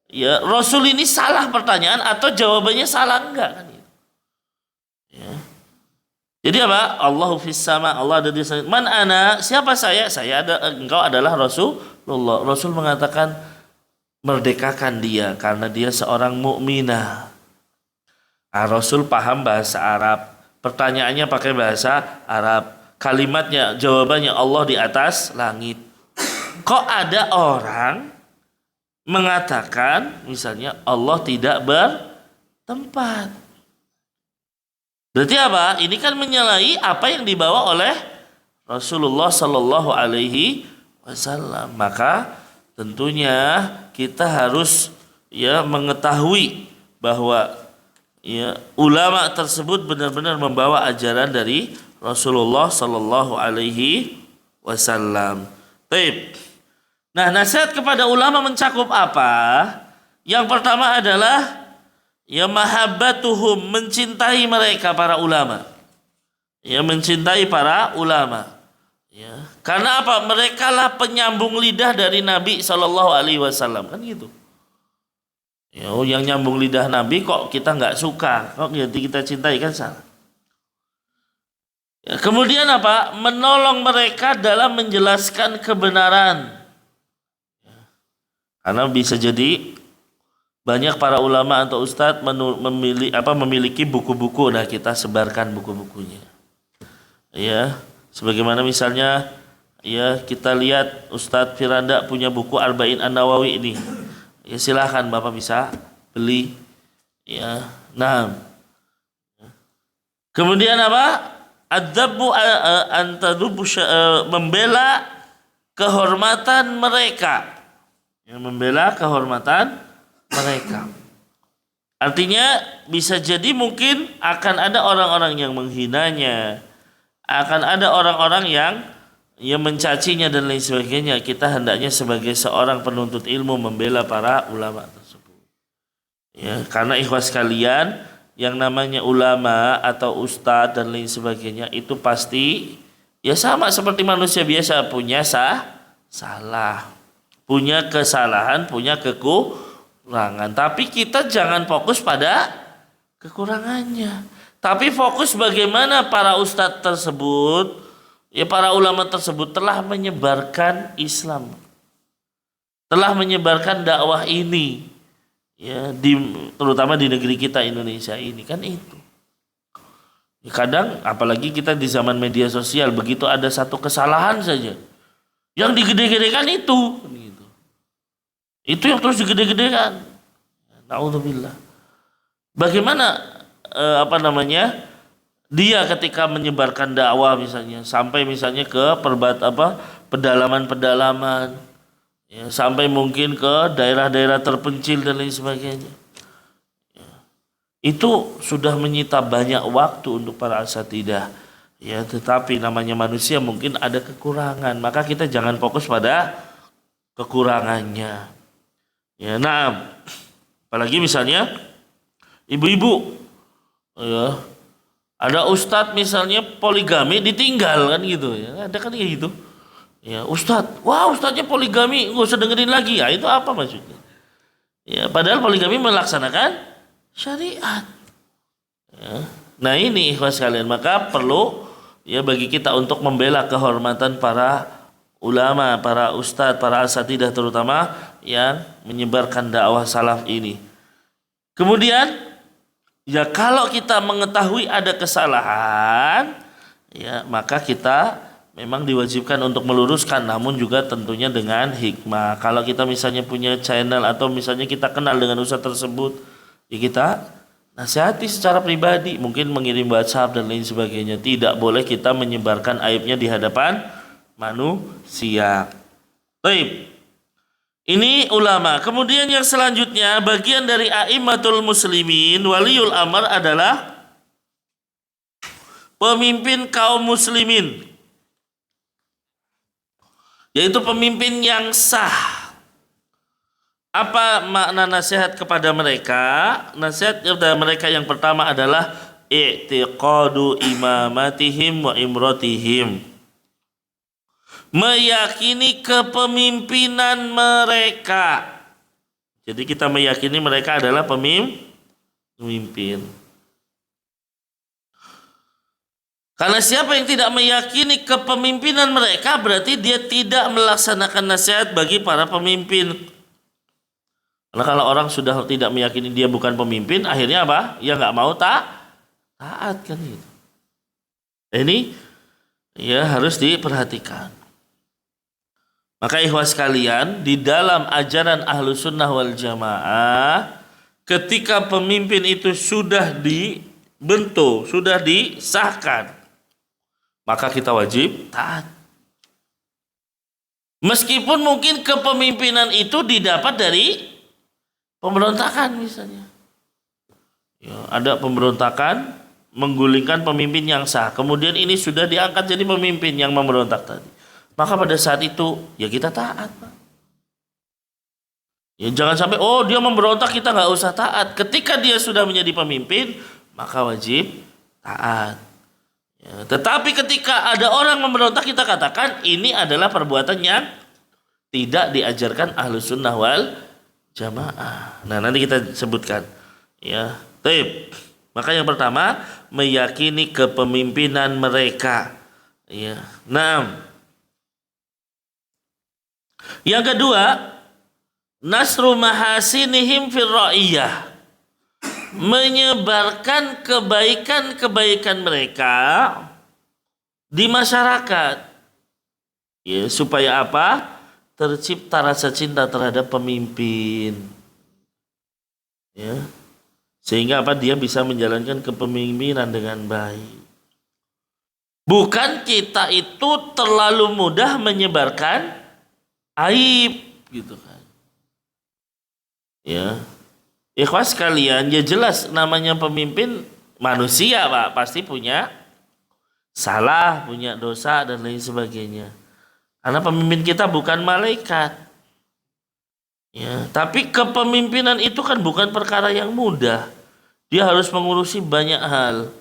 ya Rasul ini salah pertanyaan atau jawabannya salah, enggak kan gitu. Ya. Jadi apa? Allahu fis sama, Allah ada di sana. Man ana? Siapa saya? Saya ada, engkau adalah Rasulullah. Rasul mengatakan merdekakan dia karena dia seorang mukminah. Rasul paham bahasa Arab. Pertanyaannya pakai bahasa Arab. Kalimatnya, jawabannya Allah di atas langit. Kok ada orang mengatakan misalnya Allah tidak bertempat? Berarti apa? Ini kan menyalahi apa yang dibawa oleh Rasulullah Sallallahu Alaihi Wasallam. Maka tentunya kita harus ya mengetahui bahwa ya ulama tersebut benar-benar membawa ajaran dari Rasulullah Sallallahu Alaihi Wasallam. Baik. Nah, nasihat kepada ulama mencakup apa? Yang pertama adalah ya mahabbatuhum, mencintai mereka para ulama. Ya mencintai para ulama. Ya. Karena apa? Mereka lah penyambung lidah dari Nabi Sallallahu Alaihi Wasallam, kan gitu. Ya, yang nyambung lidah Nabi kok kita nggak suka, kok jadi kita cintai, kan salah. Ya, kemudian apa? Menolong mereka dalam menjelaskan kebenaran. Ya. Karena bisa jadi banyak para ulama atau ustadz memiliki buku-buku, nah kita sebarkan buku-bukunya. Ya, sebagaimana misalnya ya kita lihat Ustadz Firanda punya buku Arba'in An-Nawawi ini. Ya silahkan Bapak bisa beli. Ya, nah. Kemudian apa? Adzabu antadubbu membela kehormatan mereka. Ya, membela kehormatan mereka. Artinya bisa jadi mungkin akan ada orang-orang yang menghinanya, akan ada orang-orang yang mencacinya dan lain sebagainya. Kita hendaknya sebagai seorang penuntut ilmu membela para ulama tersebut. Ya, karena ikhwas kalian, yang namanya ulama atau ustadz dan lain sebagainya itu pasti ya sama seperti manusia biasa, punya salah, punya kesalahan, punya kekurangan. Tapi kita jangan fokus pada kekurangannya. Tapi fokus bagaimana para ustadz tersebut, ya para ulama tersebut telah menyebarkan Islam, telah menyebarkan dakwah ini, ya terutama di negeri kita Indonesia ini kan itu. Kadang apalagi kita di zaman media sosial, begitu ada satu kesalahan saja yang digede-gedekan itu gitu. Itu yang terus digede-gedekan. Naudzubillah. Bagaimana dia ketika menyebarkan dakwah misalnya sampai misalnya ke pedalaman-pedalaman, ya, sampai mungkin ke daerah-daerah terpencil dan lain sebagainya. Itu sudah menyita banyak waktu untuk para asatidah. Ya, tetapi namanya manusia mungkin ada kekurangan, maka kita jangan fokus pada kekurangannya. Ya, nah, apalagi misalnya ibu-ibu, ya, ada ustadz misalnya poligami ditinggal kan gitu, ya, ada kan kayak gitu. Ya, ustadz, wah ustadznya poligami, nggak usah dengerin lagi. Ya, itu apa maksudnya? Ya, padahal poligami melaksanakan syariat. Ya. Nah ini ikhwas sekalian, maka perlu ya bagi kita untuk membela kehormatan para ulama, para ustadz, para asatidah terutama yang menyebarkan dakwah salaf ini. Kemudian ya kalau kita mengetahui ada kesalahan, ya maka kita memang diwajibkan untuk meluruskan, namun juga tentunya dengan hikmah. Kalau kita misalnya punya channel atau misalnya kita kenal dengan ustadz tersebut, ya kita nasihati secara pribadi, mungkin mengirim WhatsApp dan lain sebagainya. Tidak boleh kita menyebarkan aibnya di hadapan manusia. Baik. Ini ulama. Kemudian yang selanjutnya, bagian dari a'immatul muslimin, waliul amr adalah pemimpin kaum muslimin, yaitu pemimpin yang sah. Apa makna nasihat kepada mereka? Nasihat kepada mereka yang pertama adalah i'tiqadu imamatihim wa imratihim. Meyakini kepemimpinan mereka. Jadi kita meyakini mereka adalah pemimpin. Karena siapa yang tidak meyakini kepemimpinan mereka, berarti dia tidak melaksanakan nasihat bagi para pemimpin. Karena kalau orang sudah tidak meyakini dia bukan pemimpin, akhirnya apa? Ya nggak mau taat kan gitu. Ini ya harus diperhatikan. Maka ikhwas sekalian, di dalam ajaran Ahlus Sunnah wal Jamaah, ketika pemimpin itu sudah dibentuk, sudah disahkan, maka kita wajib taat. Meskipun mungkin kepemimpinan itu didapat dari pemberontakan misalnya. Ya, ada pemberontakan menggulingkan pemimpin yang sah. Kemudian ini sudah diangkat jadi pemimpin yang memberontak tadi. Maka pada saat itu ya kita taat, Pak. Ya jangan sampai dia memberontak kita nggak usah taat. Ketika dia sudah menjadi pemimpin, maka wajib taat. Ya, tetapi ketika ada orang memberontak, kita katakan ini adalah perbuatan yang tidak diajarkan Ahlus Sunnah wal Jamaah. Nah, nanti kita sebutkan. Ya, baik. Maka yang pertama, meyakini kepemimpinan mereka. Ya. Nah, yang kedua, nasru mahasinihim fir ra'iyah. Menyebarkan kebaikan-kebaikan mereka di masyarakat. Ya, supaya apa? Tercipta rasa cinta terhadap pemimpin. Ya. Sehingga apa? Dia bisa menjalankan kepemimpinan dengan baik. Bukan kita itu terlalu mudah menyebarkan aib gitu kan. Ya. Ikhwas sekalian, ya jelas namanya pemimpin manusia, Pak, pasti punya salah, punya dosa dan lain sebagainya. Karena pemimpin kita bukan malaikat. Ya, tapi kepemimpinan itu kan bukan perkara yang mudah. Dia harus mengurusi banyak hal.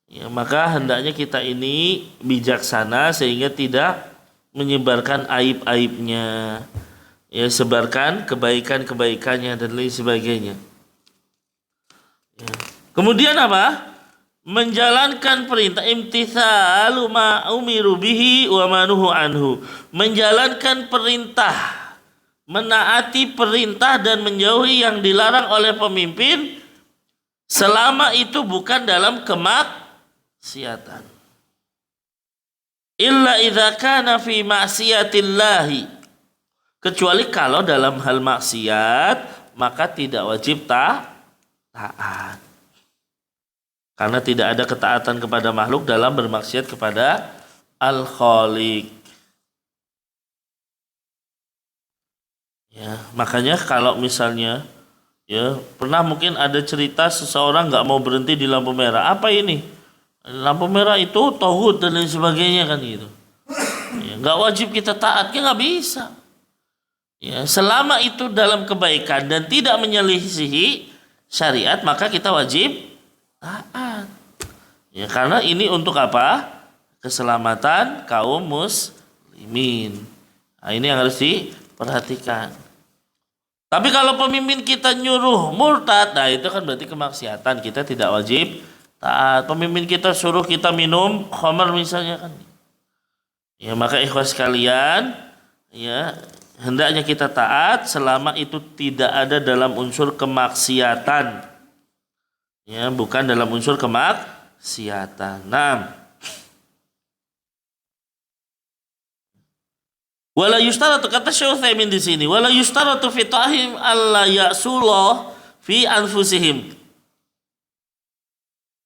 Ya, maka hendaknya kita ini bijaksana sehingga tidak menyebarkan aib-aibnya, ya, sebarkan kebaikan-kebaikannya dan lain sebagainya. Ya. Kemudian apa? Menjalankan perintah, imtithalu ma umiru bihi wa ma nuhu anhu. Menjalankan perintah, menaati perintah dan menjauhi yang dilarang oleh pemimpin selama itu bukan dalam kemaksiatan. Illa idza kana fi ma'siyatillahi. Kecuali kalau dalam hal maksiat, maka tidak wajib taat. Karena tidak ada ketaatan kepada makhluk dalam bermaksiat kepada Al-Khaliq. Ya, makanya kalau misalnya, ya, pernah mungkin ada cerita seseorang nggak mau berhenti di lampu merah. Apa ini? Lampu merah itu tauhid dan lain sebagainya kan gitu. Ya, nggak wajib kita taat, ya nggak bisa. Ya, selama itu dalam kebaikan dan tidak menyelisihi syariat, maka kita wajib taat. Ya, karena ini untuk apa? Keselamatan kaum muslimin. Nah, ini yang harus diperhatikan. Tapi kalau pemimpin kita nyuruh murtad, nah itu kan berarti kemaksiatan. Kita tidak wajib taat. Pemimpin kita suruh kita minum khamar misalnya kan. Ya, maka ikhwas sekalian, ya, hendaknya kita taat selama itu tidak ada dalam unsur kemaksiatan. Ya, bukan dalam unsur kemaksiatan. Nah, wala yustaratu, kata Syekh Utsaimin di sini, wala yustaratu fi ta'him alla ya'sullah fi anfusihim.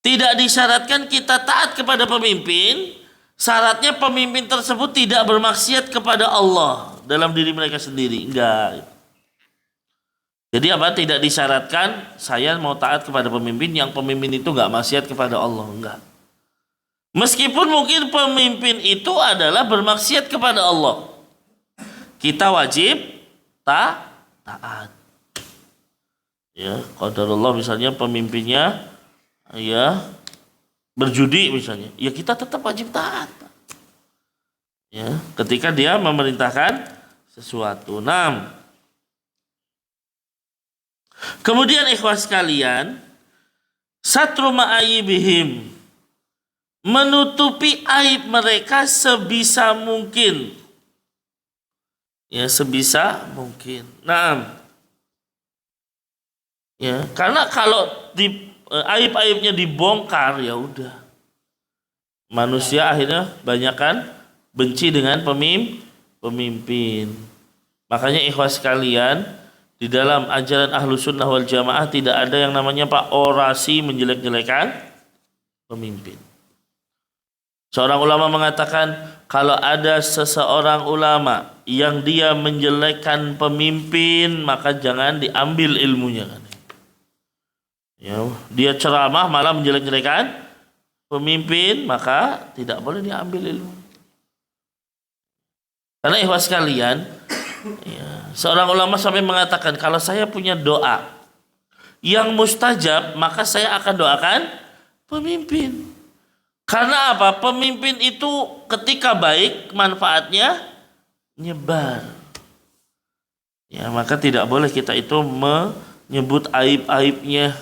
Tidak disyaratkan kita taat kepada pemimpin, syaratnya pemimpin tersebut tidak bermaksiat kepada Allah dalam diri mereka sendiri. Enggak. Jadi apa? Tidak disyaratkan saya mau taat kepada pemimpin yang pemimpin itu enggak maksiat kepada Allah. Enggak. Meskipun mungkin pemimpin itu adalah bermaksiat kepada Allah, kita wajib taat. Ya, qadarullah misalnya pemimpinnya ya berjudi misalnya, ya kita tetap wajib taat. Ya, ketika dia memerintahkan sesuatu. Nah, kemudian ikhwas sekalian, satru ma'ayibihim, menutupi aib mereka sebisa mungkin. Ya, sebisa mungkin. Nah, ya, karena kalau aib-aibnya dibongkar, ya udah. Manusia akhirnya banyakkan benci dengan pemimpin. Makanya ikhwas sekalian, di dalam ajaran Ahlus Sunnah wal Jamaah tidak ada yang namanya orasi menjelek-jelekan pemimpin. Seorang ulama mengatakan, kalau ada seseorang ulama yang dia menjelekkan pemimpin, maka jangan diambil ilmunya kan. Ya, dia ceramah malah menjelek-jelekan pemimpin, maka tidak boleh diambil ilmu. Karena ikhwas sekalian, ya, seorang ulama sampai mengatakan, kalau saya punya doa yang mustajab, maka saya akan doakan pemimpin. Karena apa? Pemimpin itu ketika baik, manfaatnya nyebar. Ya, maka tidak boleh kita itu menyebut aib-aibnya.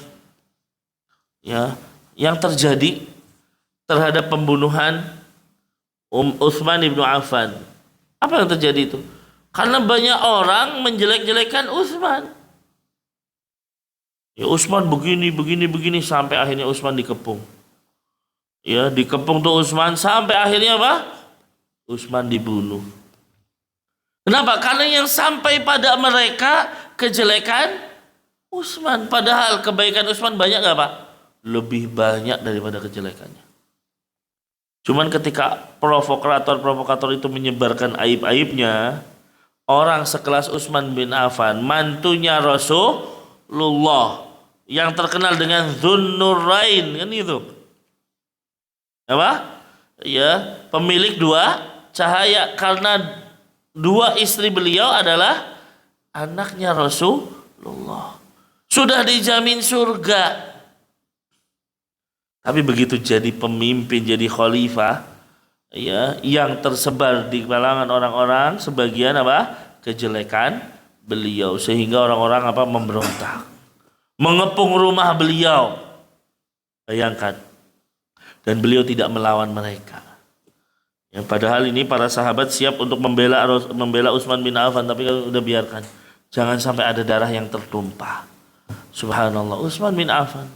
Ya, yang terjadi terhadap pembunuhan Utsman bin Affan. Apa yang terjadi itu? Karena banyak orang menjelek-jelekan Utsman. Ya, Utsman begini sampai akhirnya Utsman dikepung. Ya, dikepung tuh Utsman sampai akhirnya apa? Utsman dibunuh. Kenapa? Karena yang sampai pada mereka kejelekan Utsman, padahal kebaikan Utsman banyak nggak Pak? Lebih banyak daripada kejelekannya. Cuman ketika provokator itu menyebarkan aib-aibnya, orang sekelas Utsman bin Affan, mantunya Rasulullah yang terkenal dengan Dzunnurain, kan itu. Apa? Ya, pemilik dua cahaya, karena dua istri beliau adalah anaknya Rasulullah. Sudah dijamin surga. Tapi begitu jadi pemimpin, jadi khalifah, ya yang tersebar di kalangan orang-orang sebagian apa? Kejelekan beliau, sehingga orang-orang apa? Memberontak, mengepung rumah beliau. Bayangkan. Dan beliau tidak melawan mereka. Ya, padahal ini para sahabat siap untuk membela Utsman bin Affan, tapi kalau udah biarkan, jangan sampai ada darah yang tertumpah. Subhanallah, Utsman bin Affan.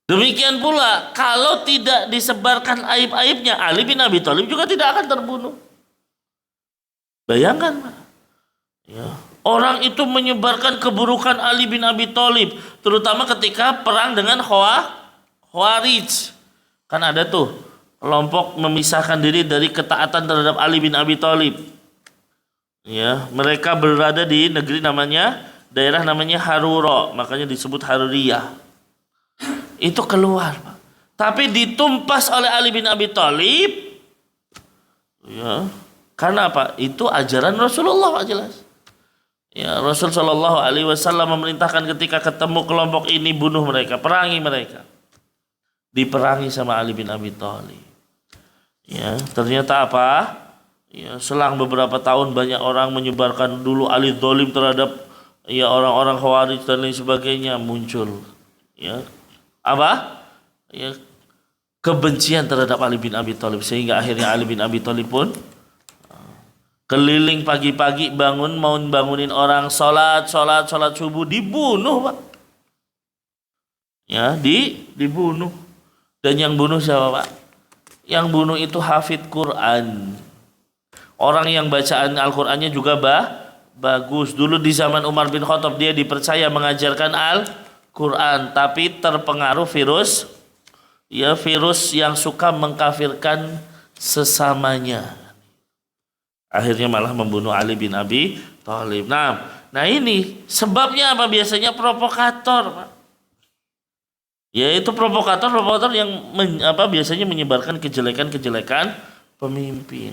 Demikian pula kalau tidak disebarkan aib-aibnya, Ali bin Abi Thalib juga tidak akan terbunuh. Bayangkan, Pak. Ya. Orang itu menyebarkan keburukan Ali bin Abi Thalib, terutama ketika perang dengan Khawarij. Kan ada tuh kelompok memisahkan diri dari ketaatan terhadap Ali bin Abi Thalib. Ya, mereka berada di negeri daerah namanya Harura, makanya disebut Haruriyah. Itu keluar, Pak. Tapi ditumpas oleh Ali bin Abi Thalib. Ya, karena apa? Itu ajaran Rasulullah, Pak, jelas. Ya, Rasul Shallallahu Alaihi Wasallam memerintahkan ketika ketemu kelompok ini bunuh mereka, perangi mereka. Diperangi sama Ali bin Abi Thalib. Ya, ternyata apa? Ya, selang beberapa tahun banyak orang menyebarkan dulu Ali zalim terhadap ya orang-orang Khawarij dan lain sebagainya, muncul. Ya, apa? Ya, kebencian terhadap Ali bin Abi Thalib, sehingga akhirnya Ali bin Abi Thalib pun keliling pagi-pagi mau bangunin orang sholat subuh, dibunuh, Pak. Ya, dibunuh. Dan yang bunuh siapa, Pak? Yang bunuh itu hafid Quran. Orang yang bacaan Al-Qur'annya juga bagus. Dulu di zaman Umar bin Khattab dia dipercaya mengajarkan Al-Qur'an, tapi terpengaruh virus yang suka mengkafirkan sesamanya. Akhirnya malah membunuh Ali bin Abi Thalib. Nah ini sebabnya apa? Biasanya provokator, Pak. Yaitu provokator yang biasanya menyebarkan kejelekan pemimpin.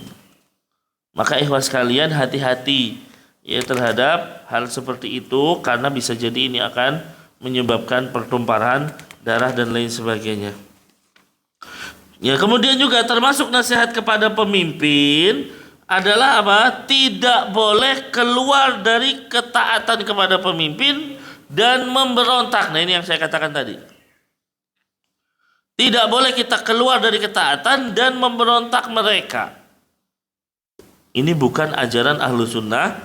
Maka ikhwas sekalian, hati-hati ya terhadap hal seperti itu, karena bisa jadi ini akan menyebabkan pertumpahan darah dan lain sebagainya. Ya, kemudian juga termasuk nasihat kepada pemimpin adalah apa? Tidak boleh keluar dari ketaatan kepada pemimpin dan memberontak. Nah, ini yang saya katakan tadi. Tidak boleh kita keluar dari ketaatan dan memberontak mereka. Ini bukan ajaran Ahlu Sunnah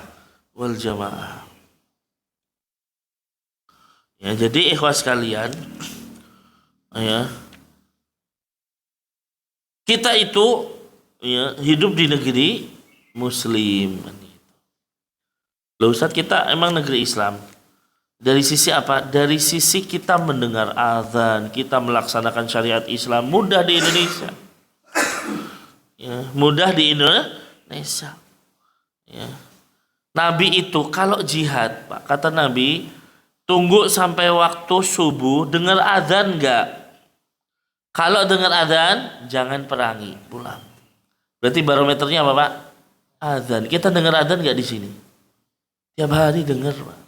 wal Jamaah. Ya, jadi ikhwas sekalian, ya, kita itu ya hidup di negeri Muslim. Loh Ustaz, kita emang negeri Islam. Dari sisi apa? Dari sisi kita mendengar azan, kita melaksanakan syariat Islam mudah di Indonesia. Ya, mudah di Indonesia. Ya. Nabi itu kalau jihad, Pak, kata Nabi, tunggu sampai waktu subuh, dengar azan enggak? Kalau dengar azan, jangan perangi, pulang. Berarti barometernya apa, Pak? Azan. Kita dengar azan enggak di sini? Tiap hari dengar, Pak.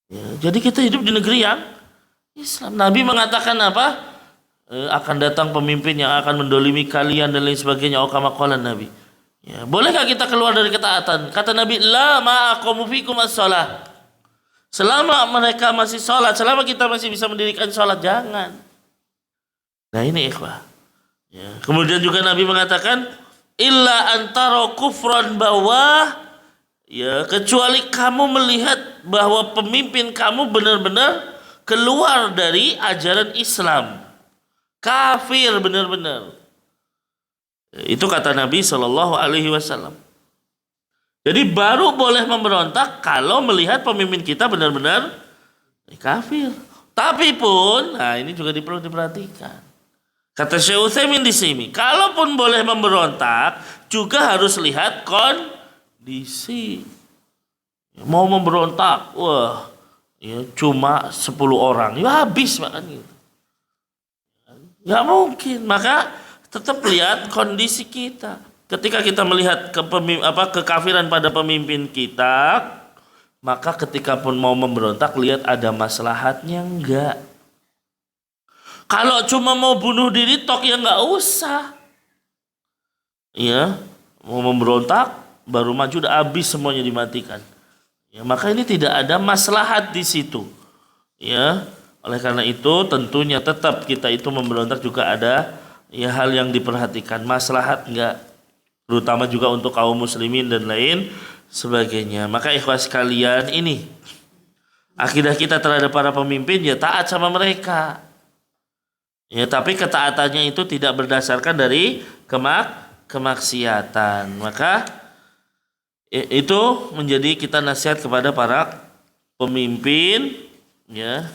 Ya, jadi kita hidup di negeri yang Islam. Nabi mengatakan apa? Akan datang pemimpin yang akan mendolimi kalian dan lain sebagainya. Kama qala Nabi. Ya, bolehkah kita keluar dari ketaatan? Kata Nabi, la ma'aqamu fikum as-shalah. Selama mereka masih sholat, selama kita masih bisa mendirikan sholat, jangan. Nah ini ikhwah. Ya. Kemudian juga Nabi mengatakan, illa antara kufran bawah. Ya, kecuali kamu melihat bahwa pemimpin kamu benar-benar keluar dari ajaran Islam, kafir benar-benar. Itu kata Nabi Shallallahu Alaihi Wasallam. Jadi baru boleh memberontak kalau melihat pemimpin kita benar-benar kafir. Tapi pun, nah ini juga perlu diperhatikan. Kata Syekh Utsaimin di sini, kalaupun boleh memberontak, juga harus lihat kondisi. Mau memberontak, wah, ya cuma 10 orang, ya habis makan gitu. Nggak mungkin, maka tetap lihat kondisi kita. Ketika kita melihat kekafiran pada pemimpin kita, maka ketika pun mau memberontak, lihat ada maslahatnya enggak. Kalau cuma mau bunuh diri tok, ya enggak usah. ya mau memberontak, baru maju udah habis semuanya dimatikan. Ya, maka ini tidak ada maslahat di situ. Ya, oleh karena itu tentunya tetap kita itu memberontak juga ada ya hal yang diperhatikan, maslahat enggak, terutama juga untuk kaum muslimin dan lain sebagainya. Maka ikhwas sekalian, ini akidah kita terhadap para pemimpin ya taat sama mereka. Ya, tapi ketaatannya itu tidak berdasarkan dari kemaksiatan. Maka itu menjadi kita nasihat kepada para pemimpin, ya.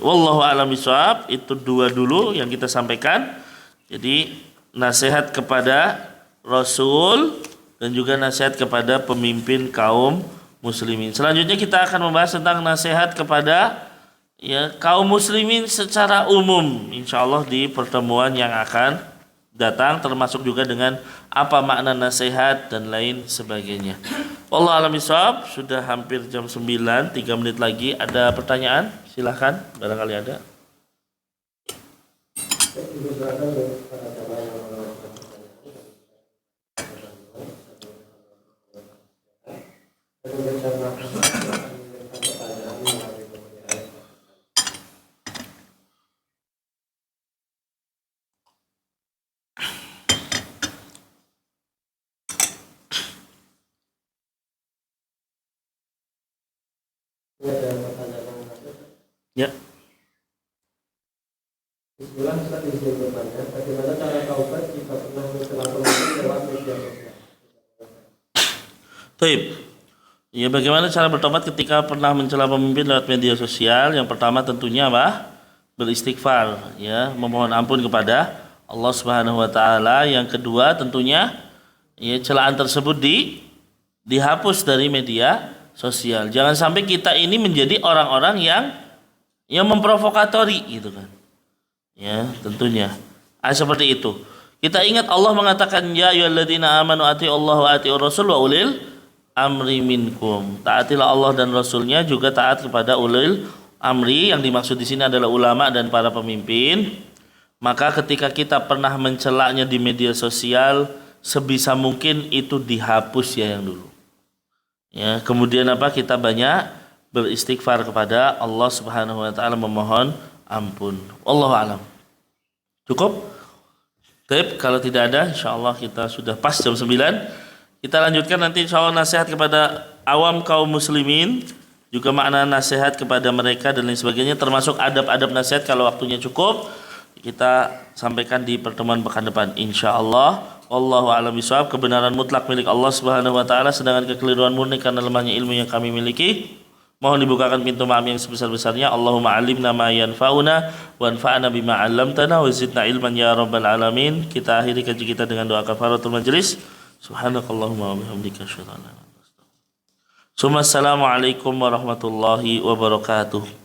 Wallahu a'lam bishawab. Itu dua dulu yang kita sampaikan. Jadi nasihat kepada Rasul dan juga nasihat kepada pemimpin kaum muslimin. Selanjutnya kita akan membahas tentang nasihat kepada ya kaum muslimin secara umum, insyaallah di pertemuan yang akan datang, termasuk juga dengan apa makna nasihat dan lain sebagainya. Wallahu a'lam bishawab. Sudah hampir jam 9, 3 menit lagi. Ada pertanyaan? Silahkan, barangkali ada. Ya. Bismillah, Ustaz izin bertanya, bagaimana cara taubat jika pernah mencela pemimpin lewat media sosial? Baik. Ya, bagaimana cara bertobat ketika pernah mencela pemimpin lewat media sosial? Yang pertama tentunya apa? Beristighfar, ya, memohon ampun kepada Allah Subhanahu wa taala. Yang kedua tentunya ya celaan tersebut dihapus dari media sosial. Jangan sampai kita ini menjadi orang-orang yang memprovokatori gitu kan. Ya, tentunya. Seperti itu. Kita ingat Allah mengatakan ya ayyuhalladzina amanu atiiullaha wa atiiur rasul wa ulil amri minkum. Taatilah Allah dan Rasulnya, juga taat kepada ulil amri. Yang dimaksud di sini adalah ulama dan para pemimpin. Maka ketika kita pernah mencelaknya di media sosial, sebisa mungkin itu dihapus ya yang dulu. Ya, kemudian apa? Kita banyak beristighfar kepada Allah Subhanahu wa taala, memohon ampun. Wallahu a'lam. Cukup? Baik, kalau tidak ada insyaallah kita sudah pas jam 9. Kita lanjutkan nanti insyaallah nasihat kepada awam kaum muslimin, juga makna nasihat kepada mereka dan lain sebagainya, termasuk adab-adab nasihat kalau waktunya cukup. Kita sampaikan di pertemuan pekan depan insyaallah. Wallahu a'lam bishawab. Kebenaran mutlak milik Allah Subhanahu wa taala, sedangkan kekeliruan murni karena lemahnya ilmu yang kami miliki. Mohon dibukakan pintu maaf yang sebesar-besarnya. Allahumma alimna ma yanfa'una wa anfa'na bima 'allamtana wa zidna ilman ya rabbal alamin. Kita akhiri kaji kita dengan doa kafaratul majlis. Subhanakallahumma wa bihamdika asyhadu an la ilaha illa anta astaghfiruka wa atubu ilaik. Assalamualaikum warahmatullahi wabarakatuh.